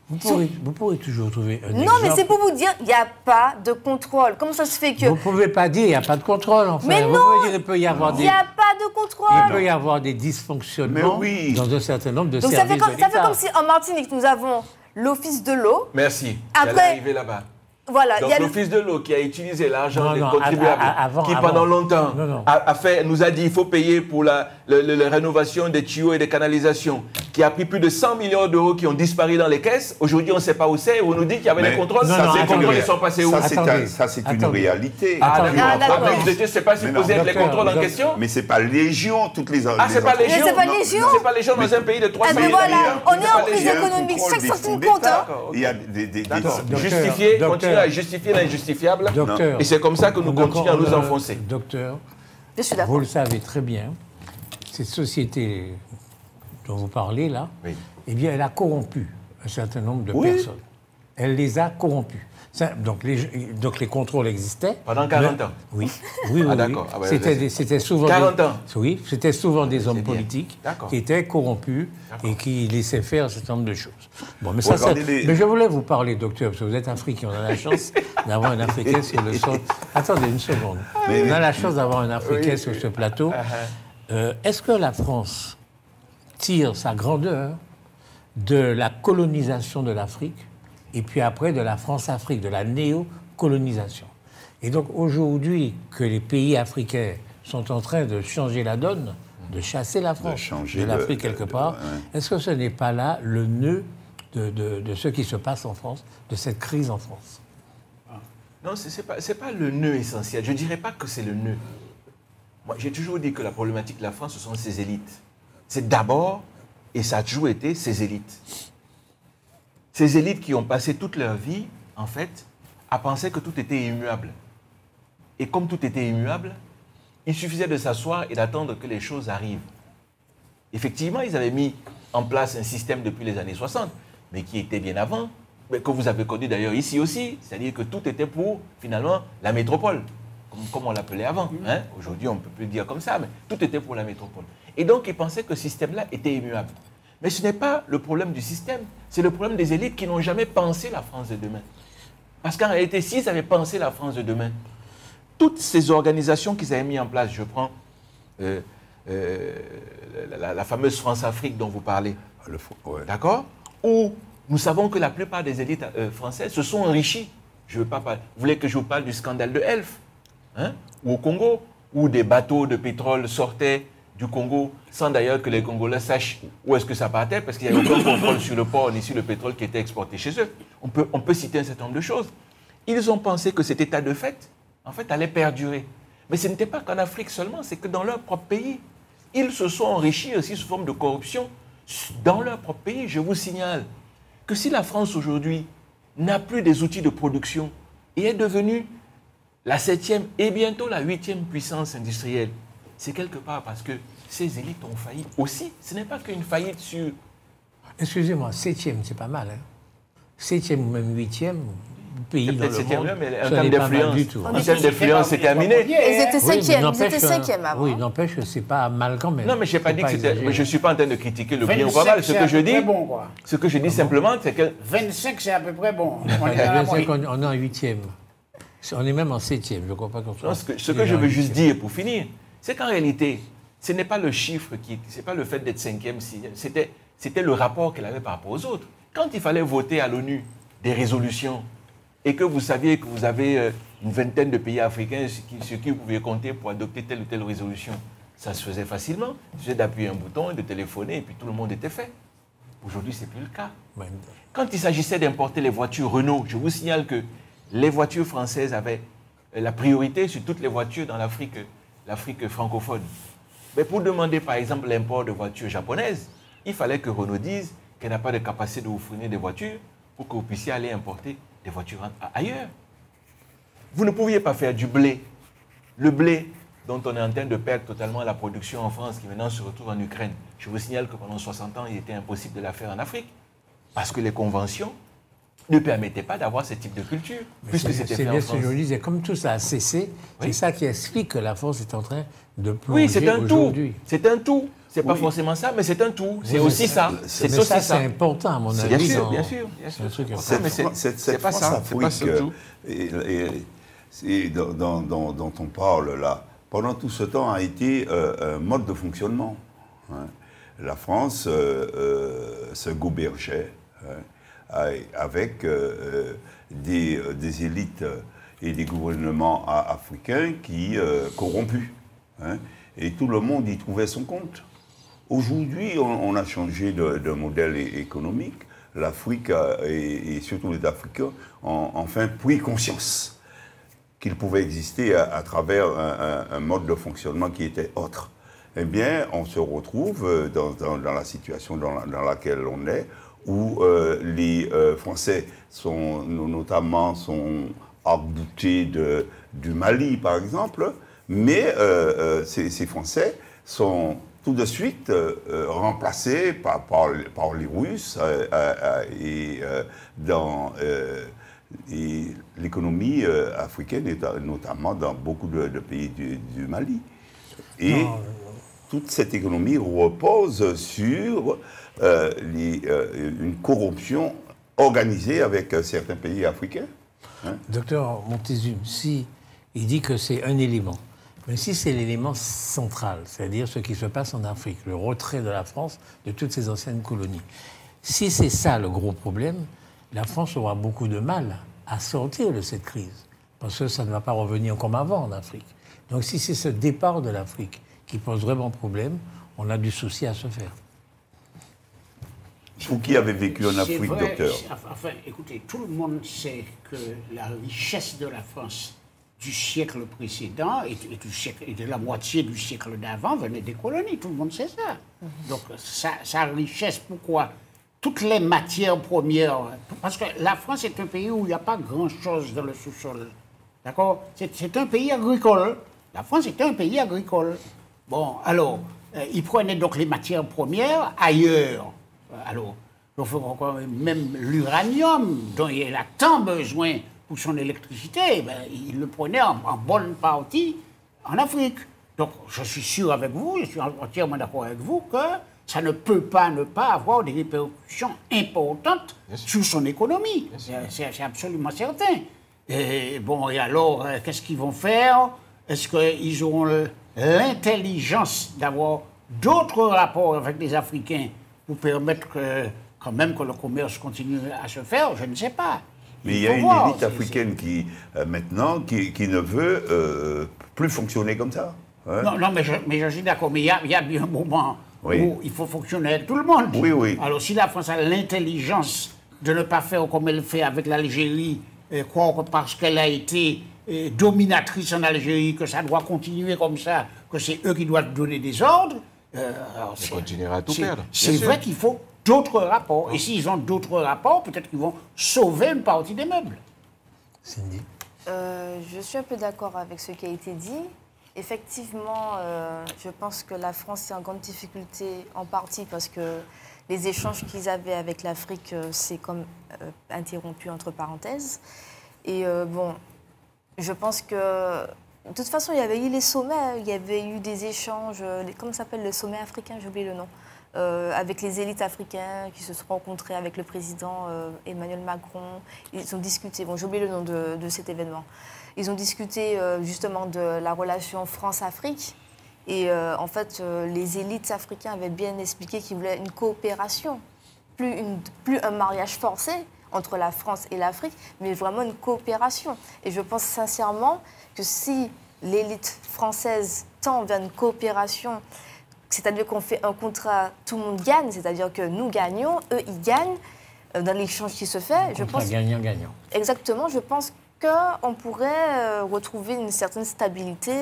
A: Vous pourrez toujours trouver un exemple.
D: Non, mais c'est pour vous dire, il n'y a pas de contrôle. Comment ça se fait que...
A: Vous ne pouvez pas dire qu'il n'y a pas de contrôle, en fait.
D: Mais
A: vous
D: non,
A: pouvez dire, il peut y avoir
D: il n'y a pas de contrôle.
A: Il peut y avoir des dysfonctionnements dans un certain nombre de services de l'État.
D: Ça fait comme si en Martinique, nous avons l'Office de l'eau.
B: Merci.
D: Après,
B: j'allais arriver là-bas.
D: Voilà,
B: donc l'Office de l'eau qui a utilisé l'argent des contribuables, qui pendant longtemps nous a dit qu'il faut payer pour la rénovation des tuyaux et des canalisations, qui a pris plus de 100 millions d'euros qui ont disparu dans les caisses. Aujourd'hui, on ne sait pas où c'est. On nous dit qu'il y avait des contrôles. Les contrôles, ils sont passés où?
E: Ça, c'est une réalité.
B: Je ne sais pas si vous êtes les contrôles en question.
E: Mais ce n'est pas légion, toutes les
B: Ah, c'est pas légion? C'est pas légion dans un pays de 300 millions.
D: On est en crise économique. Chaque centime compte.
E: Il y a des
B: justifiés, continuer à justifier l'injustifiable. Et c'est comme ça que nous continuons à nous enfoncer.
A: Docteur,
D: je suis d'accord.
A: Vous le savez très bien, cette société dont vous parlez là, eh bien, elle a corrompu un certain nombre de personnes. Elle les a corrompus. Donc les contrôles existaient.
B: Pendant 40 ans.
A: Oui.
B: Ah, d'accord. Ah,
A: c'était souvent
B: 40 ans.
A: Oui, c'était souvent des hommes politiques qui étaient corrompus et qui laissaient faire un certain nombre de choses. Bon, mais mais je voulais vous parler, docteur, parce que vous êtes africain. On a la chance d'avoir un Africain sur le sol. Attendez une seconde. On a la chance d'avoir un Africain sur ce plateau. Est-ce que la France tire sa grandeur de la colonisation de l'Afrique et puis après de la France-Afrique, de la néocolonisation? Et donc aujourd'hui que les pays africains sont en train de changer la donne, de chasser la France de l'Afrique quelque part, est-ce que ce n'est pas là le nœud de ce qui se passe en France, de cette crise en France?
B: Non, ce n'est pas le nœud essentiel. Je ne dirais pas que c'est le nœud. Moi, j'ai toujours dit que la problématique de la France, ce sont ses élites. C'est d'abord, et ça a toujours été, ses élites. Ces élites qui ont passé toute leur vie, en fait, à penser que tout était immuable. Et comme tout était immuable, il suffisait de s'asseoir et d'attendre que les choses arrivent. Effectivement, ils avaient mis en place un système depuis les années 60, mais qui était bien avant, mais que vous avez connu d'ailleurs ici aussi, c'est-à-dire que tout était pour, finalement, la métropole, comme on l'appelait avant. Hein? Aujourd'hui, on ne peut plus le dire comme ça, mais tout était pour la métropole. Et donc, ils pensaient que ce système-là était immuable. Mais ce n'est pas le problème du système, c'est le problème des élites qui n'ont jamais pensé la France de demain. Parce qu'en réalité, s'ils avaient pensé la France de demain, toutes ces organisations qu'ils avaient mises en place, je prends la fameuse France-Afrique dont vous parlez, d'accord, où nous savons que la plupart des élites françaises se sont enrichies. Je veux pas parler. Vous voulez que je vous parle du scandale de Elf, hein, ou au Congo, où des bateaux de pétrole sortaient du Congo, sans d'ailleurs que les Congolais sachent où est-ce que ça partait, parce qu'il n'y avait aucun contrôle sur le port ni sur le pétrole qui était exporté chez eux. On peut citer un certain nombre de choses. Ils ont pensé que cet état de fait, en fait, allait perdurer. Mais ce n'était pas qu'en Afrique seulement, c'est que dans leur propre pays, ils se sont enrichis aussi sous forme de corruption. Dans leur propre pays, je vous signale que si la France aujourd'hui n'a plus des outils de production et est devenue la 7e et bientôt la 8e puissance industrielle, c'est quelque part parce que ces élites ont failli aussi. Ce n'est pas qu'une faillite sur...
A: Excusez-moi, 7e, c'est pas mal. Hein. 7e ou même 8e pays dans le monde,
B: mais en
A: ça
B: termes
A: n'est pas mal
B: d'influence,
A: du tout.
B: en termes d'influence, c'est terminé.
D: Ils étaient
A: Oui, mais
D: 5e, ils
A: n'empêche,
D: étaient 5e avant.
A: Oui, n'empêche que c'est pas mal quand même.
B: Non, mais je n'ai pas dit que c'était...
A: exagéré.
B: Mais je ne suis pas en train de critiquer le bien ou
C: 25,
B: pas mal. Ce
C: c'est
B: que
C: à
B: je
C: peu
B: dis,
C: près bon, quoi.
B: ce que je dis simplement, c'est que...
C: 25, c'est à peu près bon. On est dans la moyenne.
A: On est en 8e. On est même en 7e, je ne crois pas qu'on soit...
B: Non, ce que je veux juste dire pour finir, c'est qu'en réalité, ce n'est pas le chiffre qui... Ce n'est pas le fait d'être 5e, 6e. C'était le rapport qu'elle avait par rapport aux autres. Quand il fallait voter à l'ONU des résolutions et que vous saviez que vous avez une vingtaine de pays africains sur qui vous pouviez compter pour adopter telle ou telle résolution, ça se faisait facilement. Il suffisait d'appuyer un bouton et de téléphoner et puis tout le monde était fait. Aujourd'hui, ce n'est plus le cas. Quand il s'agissait d'importer les voitures Renault, je vous signale que les voitures françaises avaient la priorité sur toutes les voitures dans l'Afrique francophone. Mais pour demander par exemple l'import de voitures japonaises, il fallait que Renault dise qu'elle n'a pas de capacité de vous fournir des voitures pour que vous puissiez aller importer des voitures ailleurs. Vous ne pouviez pas faire du blé. Le blé dont on est en train de perdre totalement la production en France, qui maintenant se retrouve en Ukraine. Je vous signale que pendant 60 ans, il était impossible de la faire en Afrique. Parce que les conventions ne permettaient pas d'avoir ce type de culture, puisque c'était fait en France.
A: C'est bien ce que je disais, comme tout ça a cessé, c'est ça qui explique que la France est en train de plonger
B: oui, c'est un tout. C'est un tout. C'est pas
E: Oui.
B: forcément ça, mais c'est un tout. C'est aussi ça.
A: C'est aussi ça. C'est important, à mon avis.
B: Bien sûr, bien sûr.
A: C'est un truc important.
E: Cette
B: pas ça.
E: France-Afrique,
B: C'est pas tout.
E: dont on parle là, pendant tout ce temps a été un mode de fonctionnement. Hein. La France se gobergeait avec des élites et des gouvernements africains qui corrompus. Hein. Et tout le monde y trouvait son compte. Aujourd'hui, on a changé de modèle économique. L'Afrique et surtout les Africains ont enfin pris conscience qu'il pouvait exister à travers un mode de fonctionnement qui était autre. Eh bien, on se retrouve dans la situation dans laquelle on est, où les Français notamment sont arc-boutés du Mali, par exemple, mais ces Français sont tout de suite remplacés par les Russes et l'économie africaine, notamment dans beaucoup de pays du Mali. Et toute cette économie repose sur une corruption organisée avec certains pays africains. Hein?
A: Docteur Montezum, si il dit que c'est un élément, mais si c'est l'élément central, c'est-à-dire ce qui se passe en Afrique, le retrait de la France de toutes ses anciennes colonies, si c'est ça le gros problème, la France aura beaucoup de mal à sortir de cette crise, parce que ça ne va pas revenir comme avant en Afrique. Donc si c'est ce départ de l'Afrique qui pose vraiment problème, on a du souci à se faire.
E: Vous qui avez vécu en Afrique,
C: vrai,
E: docteur.
C: Enfin, écoutez, tout le monde sait que la richesse de la France du siècle précédent et de la moitié du siècle d'avant venait des colonies. Tout le monde sait ça. Donc, sa richesse, pourquoi? Toutes les matières premières, parce que la France est un pays où il n'y a pas grand-chose dans le sous-sol. D'accord? C'est un pays agricole. La France est un pays agricole. Bon, alors, ils prenaient donc les matières premières ailleurs. Alors, même l'uranium, dont il a tant besoin pour son électricité, ben, il le prenait en bonne partie en Afrique. Donc, je suis sûr avec vous, je suis entièrement d'accord avec vous que ça ne peut pas ne pas avoir des répercussions importantes sur son économie. C'est absolument certain. Et bon, et alors, qu'est-ce qu'ils vont faire? Est-ce qu'ils auront l'intelligence d'avoir d'autres rapports avec les Africains pour permettre quand même que le commerce continue à se faire? Je ne sais pas.
E: Mais il y a une élite africaine qui, maintenant, qui ne veut plus fonctionner comme ça. Hein?
C: Non, mais je suis d'accord. Mais il y a bien un moment
E: Oui.
C: où il faut fonctionner avec tout le monde.
E: Oui, oui.
C: Alors, si la France a l'intelligence de ne pas faire comme elle fait avec l'Algérie, croire que parce qu'elle a été dominatrice en Algérie, que ça doit continuer comme ça, que c'est eux qui doivent donner des ordres,
B: Ça continuera à tout perdre.
C: C'est vrai qu'il faut d'autres rapports. Et s'ils ont d'autres rapports, peut-être qu'ils vont sauver une partie des meubles.
A: Cindy.
D: Je suis un peu d'accord avec ce qui a été dit. Effectivement, je pense que la France est en grande difficulté, en partie parce que les échanges qu'ils avaient avec l'Afrique, c'est comme interrompu entre parenthèses. Et bon, je pense que, de toute façon, il y avait eu les sommets, il y avait eu des échanges, comment ça s'appelle le sommet africain, j'ai oublié le nom, avec les élites africaines qui se sont rencontrées avec le président Emmanuel Macron. Ils ont discuté, bon, j'ai oublié le nom de cet événement. Ils ont discuté justement de la relation France-Afrique. Et en fait, les élites africaines avaient bien expliqué qu'ils voulaient une coopération, plus un mariage forcé entre la France et l'Afrique, mais vraiment une coopération. Et je pense sincèrement que si l'élite française tend vers une coopération, c'est-à-dire qu'on fait un contrat, tout le monde gagne, c'est-à-dire que nous gagnons, eux, ils gagnent, dans l'échange qui se fait.
A: Je pense gagnant-gagnant.
D: Exactement, je pense qu'on pourrait retrouver une certaine stabilité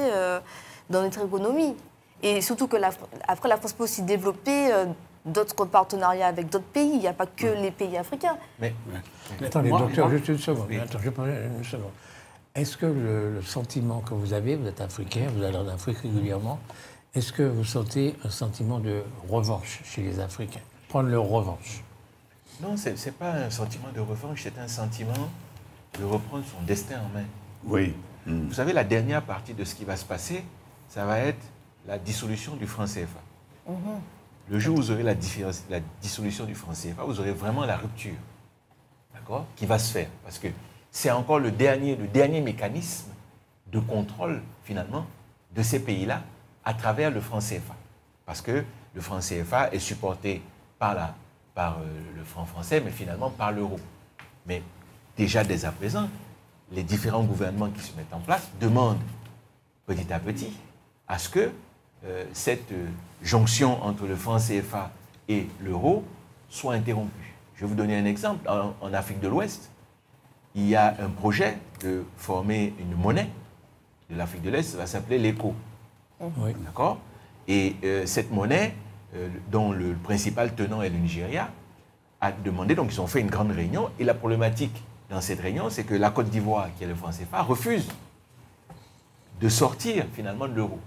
D: dans notre économie. Et surtout que après, la France peut aussi développer d'autres partenariats avec d'autres pays. Il n'y a pas que les pays africains.
A: Mais attendez, docteur, juste une seconde. Oui. Attends, je vais parler une seconde. Est-ce que le sentiment que vous avez, vous êtes africain, vous allez en Afrique régulièrement, est-ce que vous sentez un sentiment de revanche chez les Africains? Prendre leur revanche?
B: Non, ce n'est pas un sentiment de revanche, c'est un sentiment de reprendre son destin en main.
E: Oui.
B: Vous savez, la dernière partie de ce qui va se passer, ça va être la dissolution du franc CFA. Le jour où vous aurez la dissolution du franc CFA, vous aurez vraiment la rupture, d'accord, qui va se faire. Parce que c'est encore le dernier mécanisme de contrôle, finalement, de ces pays-là à travers le franc CFA. Parce que le franc CFA est supporté par le franc français, mais finalement par l'euro. Mais déjà, dès à présent, les différents gouvernements qui se mettent en place demandent petit à petit à ce que cette jonction entre le franc CFA et l'euro soit interrompue. Je vais vous donner un exemple. En Afrique de l'Ouest, il y a un projet de former une monnaie de l'Afrique de l'Est, ça va s'appeler l'ECO.
A: Oui.
B: D'accord? Et cette monnaie, dont le principal tenant est le Nigeria, a demandé, donc ils ont fait une grande réunion, et la problématique dans cette réunion, c'est que la Côte d'Ivoire, qui est le franc CFA, refuse de sortir finalement de l'euro.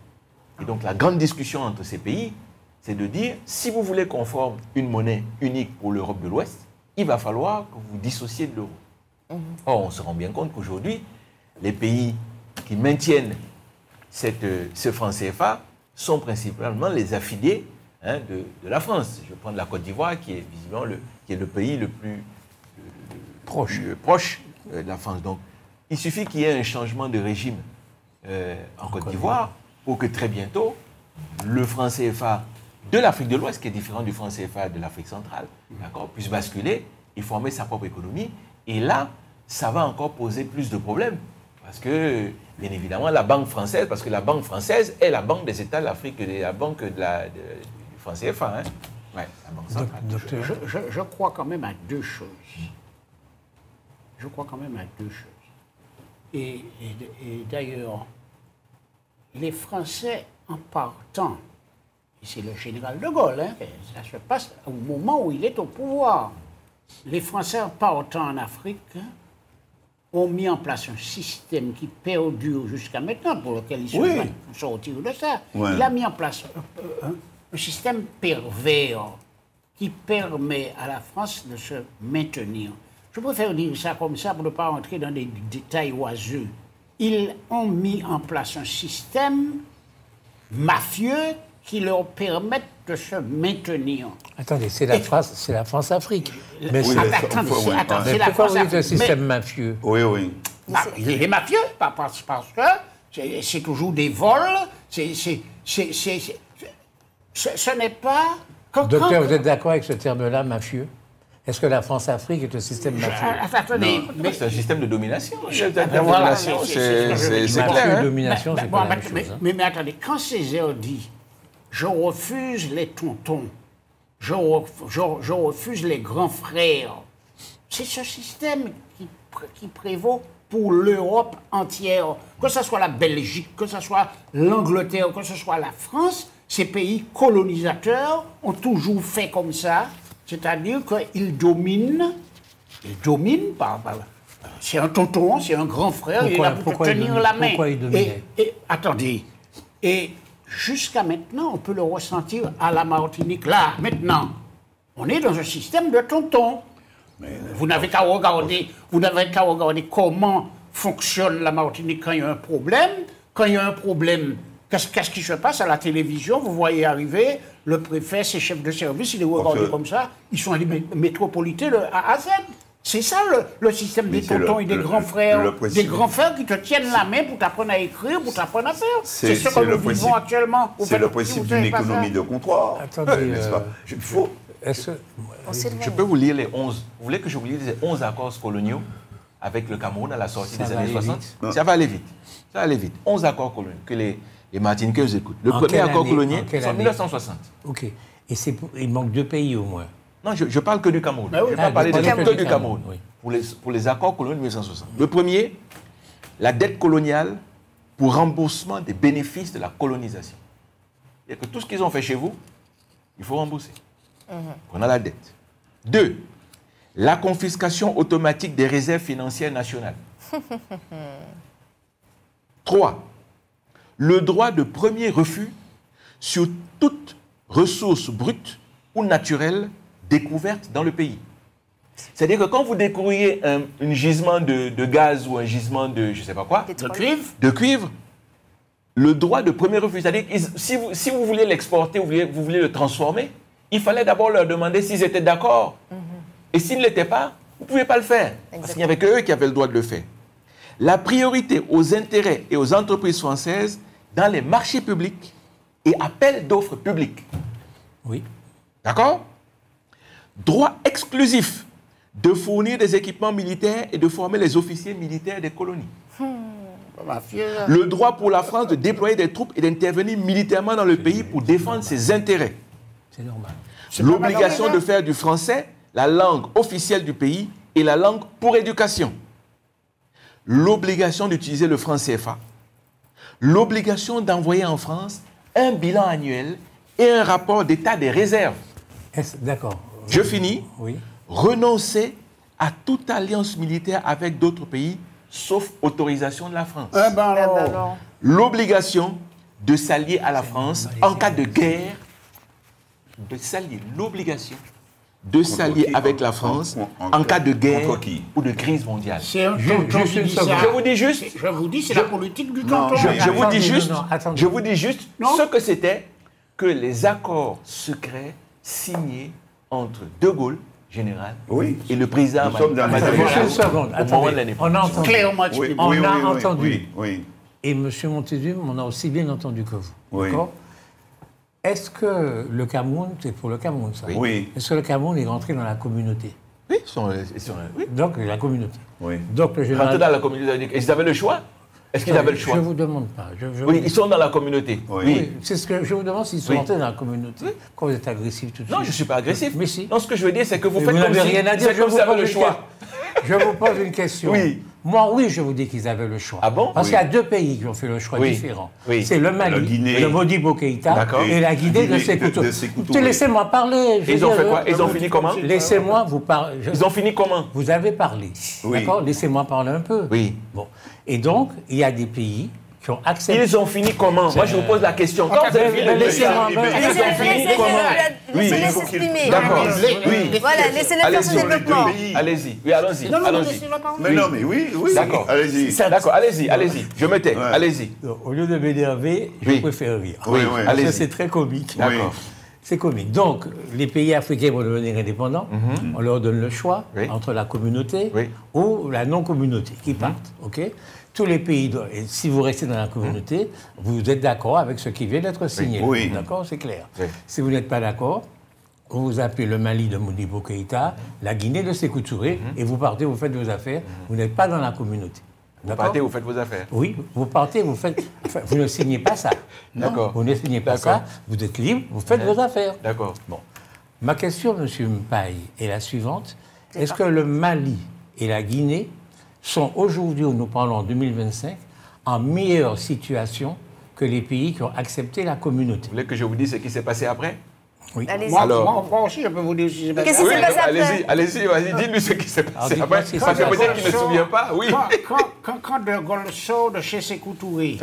B: Et donc la grande discussion entre ces pays, c'est de dire, si vous voulez qu'on forme une monnaie unique pour l'Europe de l'Ouest, il va falloir que vous dissociez de l'euro. Or, on se rend bien compte qu'aujourd'hui, les pays qui maintiennent ce franc CFA sont principalement les affiliés de la France. Je vais prendre la Côte d'Ivoire, qui est visiblement le pays le plus proche de la France. Donc, il suffit qu'il y ait un changement de régime en Côte d'Ivoire pour que très bientôt, le franc CFA de l'Afrique de l'Ouest, qui est différent du franc CFA de l'Afrique centrale, puisse basculer et former sa propre économie. Et là, ça va encore poser plus de problèmes. Parce que, bien évidemment, la banque française, parce que la banque française est la banque des États de l'Afrique, la banque du franc CFA. Ouais, la banque centrale.
C: Je crois quand même à deux choses. Et d'ailleurs, les Français, en partant, et c'est le général de Gaulle, ça se passe au moment où il est au pouvoir, les Français, en partant en Afrique, ont mis en place un système qui perdure jusqu'à maintenant, pour lequel ils sont sortir de ça. Ouais. Il a mis en place un système pervers qui permet à la France de se maintenir. Je préfère dire ça comme ça pour ne pas entrer dans des détails oiseux. Ils ont mis en place un système mafieux qui leur permet de se maintenir.
A: Attendez, c'est la France-Afrique.
C: Mais c'est la
A: pourquoi vous dites un système mafieux?
E: Oui.
C: Il est mafieux parce que c'est toujours des vols. Ce n'est pas...
A: Docteur, vous êtes d'accord avec ce terme-là, mafieux? Est-ce que la France-Afrique est un système mafieux?
B: Attendez, mais c'est un système de domination.
C: C'est clair.
A: Domination, c'est pas la même chose.
C: Mais attendez, quand Césaire dit « je refuse les tontons, je refuse les grands frères », c'est ce système qui prévaut pour l'Europe entière. Que ce soit la Belgique, que ce soit l'Angleterre, que ce soit la France, ces pays colonisateurs ont toujours fait comme ça. C'est-à-dire qu'ils dominent C'est un tonton, c'est un grand frère, il a pour tenir la main.
A: Pourquoi il dominait?
C: Et attendez, et jusqu'à maintenant, on peut le ressentir à la Martinique. Là, maintenant, on est dans un système de tonton. Vous n'avez qu'à regarder, comment fonctionne la Martinique quand il y a un problème. Quand il y a un problème, qu'est-ce qui se passe à la télévision? Vous voyez arriver le préfet, ses chefs de service, ils les regardent comme ça. Ils sont métropolités de A à Z. C'est ça le système des tontons et des grands frères. Des grands frères qui te tiennent la main pour t'apprendre à écrire, pour t'apprendre à faire. C'est ce que nous vivons actuellement.
E: C'est le principe d'une économie de comptoir.
A: Attendez,
E: n'est-ce pas?
B: Je peux vous lire les 11. Vous voulez que je vous lise les 11 accords coloniaux avec le Cameroun à la sortie des années 60? Ça va aller vite. Ça va aller vite. 11 accords coloniaux que les Martiniquais écoutent. Le premier accord colonial, c'est en 1960.
A: OK. Et il manque 2 pays au moins.
B: Non, je parle que du Cameroun. Je ne vais pas parler que du Cameroun. Oui. Pour les accords coloniaux de 1960. Le premier, la dette coloniale pour remboursement des bénéfices de la colonisation. C'est-à-dire que tout ce qu'ils ont fait chez vous, il faut rembourser. On a la dette. 2, la confiscation automatique des réserves financières nationales. 3, le droit de premier refus sur toute ressource brute ou naturelle découverte dans le pays. C'est-à-dire que quand vous découvriez un gisement de gaz ou un gisement de je ne sais pas quoi, de cuivre, le droit de premier refus, c'est-à-dire si vous vouliez l'exporter, vous vouliez le transformer, il fallait d'abord leur demander s'ils étaient d'accord. Et s'ils ne l'étaient pas, vous ne pouviez pas le faire. Exactement. Parce qu'il n'y avait qu'eux qui avaient le droit de le faire. La priorité aux intérêts et aux entreprises françaises dans les marchés publics et appels d'offres publics.
A: Oui.
B: D'accord? Droit exclusif de fournir des équipements militaires et de former les officiers militaires des colonies. Le droit pour la France de déployer des troupes et d'intervenir militairement dans le pays pour défendre ses intérêts.
A: C'est normal.
B: L'obligation de faire du français la langue officielle du pays et la langue pour éducation. L'obligation d'utiliser le franc CFA. L'obligation d'envoyer en France un bilan annuel et un rapport d'état des réserves.
A: D'accord.
B: Je finis.
A: Oui.
B: Renoncer à toute alliance militaire avec d'autres pays, sauf autorisation de la France. L'obligation de s'allier à la France en cas de guerre, de s'allier, l'obligation de s'allier avec la France en cas de guerre ou de crise mondiale.
C: C'est un tonton qui dit ça.
B: Je vous dis juste...
C: Je vous dis, c'est la politique du tonton.
B: Je vous dis juste ce que c'était que les accords secrets signés entre De Gaulle, général, et le président
A: on a entendu.
C: Clairement,
A: on a entendu. Et M. Montezuma, on a aussi bien entendu que vous. D'accord ? Est-ce que le Cameroun, c'est pour le Cameroun ça?
E: Oui.
A: Est-ce que le Cameroun est rentré dans la communauté?
B: Oui,
A: oui. Donc la communauté.
E: Oui.
A: Donc le général...
B: Rentrer dans la communauté. Ils avaient le choix? Est-ce qu'ils avaient le choix?
A: Je ne vous demande pas.
B: Oui, ils sont dans la communauté.
A: Oui. C'est ce que je vous demande s'ils sont rentrés dans la communauté. Quand vous êtes agressif tout de suite.
B: Non, je ne suis pas agressif.
A: Mais si.
B: Non, ce que je veux dire, c'est que vous faites comme
A: si rien à dire.
B: C'est comme si vous avez le choix.
A: Je vous pose une question.
B: Oui.
A: Moi, oui, je vous dis qu'ils avaient le choix.
B: Ah bon?
A: Parce qu'il y a 2 pays qui ont fait le choix différent. C'est le Mali, le Modibo Keïta et la Guinée de Sékou Touré. Laissez-moi parler.
B: Ils ont fait quoi? Ils ont fini comment?
A: Laissez-moi vous parler.
B: Ils ont fini comment?
A: Vous avez parlé. D'accord? Laissez-moi parler un peu.
B: Oui.
A: Bon. Et donc, il y a des pays qui ont accepté.
B: Ils ont fini comment? Moi, je vous pose la question. Quand vous avez fini,
A: laissez-moi.
D: Laissez-les s'exprimer.
B: D'accord.
D: Oui. Voilà, laissez-les faire son développement.
B: Allez-y. Oui, allons-y.
E: Mais non, mais oui.
B: D'accord.
E: Allez-y.
B: D'accord, allez-y. Je me tais. Allez-y.
A: Au lieu de m'énerver, je préfère rire.
B: Oui, allez-y.
A: C'est très comique.
B: D'accord.
A: C'est comique. Donc, les pays africains vont devenir indépendants. On leur donne le choix entre la communauté ou la non-communauté qui partent. OK? Tous les pays, et si vous restez dans la communauté, vous êtes d'accord avec ce qui vient d'être signé.
E: Oui.
A: D'accord? C'est clair.
B: Oui.
A: Si vous n'êtes pas d'accord, vous appelez le Mali de Modibo Keïta, la Guinée de Sékou Touré, et vous partez, vous faites vos affaires. Vous n'êtes pas dans la communauté.
B: Vous partez, vous faites vos affaires.
A: Oui, vous partez, vous faites... Enfin, vous ne signez pas ça.
B: D'accord.
A: Vous ne signez pas ça, vous êtes libre, vous faites vos affaires.
B: D'accord.
A: Bon. Ma question, M. Mpaye, est la suivante. Est-ce que le Mali et la Guinée sont aujourd'hui, où nous parlons en 2025, en meilleure situation que les pays qui ont accepté la communauté?
B: Vous voulez que je vous dise ce qui s'est passé après?
A: Oui.
C: Moi aussi, je peux vous dire ce qui s'est passé.
D: Qu'est-ce qui s'est passé après?
B: Allez-y, vas-y, dis-lui ce qui s'est passé après. Parce que peut-être qu'il ne se souvient pas, oui.
C: Quand De Gaulle sort de chez Sékou Touré,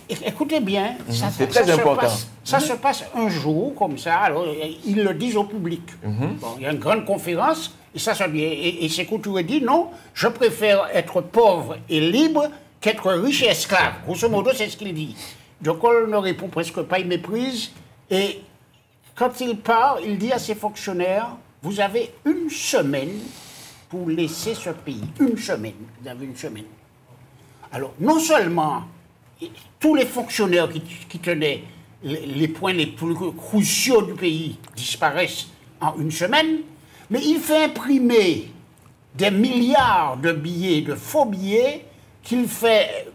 C: écoutez bien,
B: c'est très important.
C: Ça se passe un jour comme ça, alors ils le disent au public. Bon, il y a une grande conférence, et ça se dit, et Sékou Touré dit non, je préfère être pauvre et libre qu'être riche et esclave. Grosso modo, c'est ce qu'il dit. De Gaulle ne répond presque pas, il méprise, et quand il part, il dit à ses fonctionnaires, vous avez une semaine pour laisser ce pays. Une semaine. Vous avez une semaine. Alors, non seulement tous les fonctionnaires qui tenaient les points les plus cruciaux du pays disparaissent en une semaine, mais il fait imprimer des milliards de billets, de faux billets, qu'il fait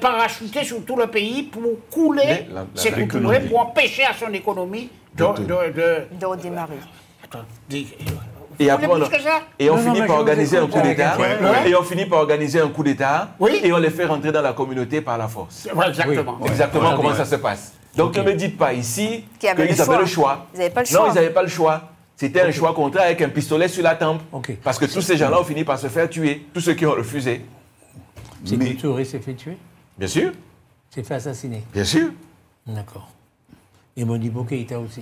C: parachuter sur tout le pays pour couler ses coutumes, pour empêcher à son économie de
D: redémarrer.
B: Et après, on finit par organiser un coup d'État. Et on finit par organiser un coup d'État. Et on les fait rentrer dans la communauté par la force.
C: Exactement.
B: Exactement comment ça se passe. Donc ne me dites pas ici qu'ils avaient le choix.
D: Ils n'avaient pas le choix.
B: Non, ils n'avaient pas le choix. C'était un choix contraire avec un pistolet sur la tempe. Parce que tous ces gens-là ont fini par se faire tuer. Tous ceux qui ont refusé.
A: Sékou Touré s'est fait tuer?
B: Bien sûr.
A: S'est fait assassiner?
B: Bien sûr.
A: D'accord. Et Modibo Keïta aussi.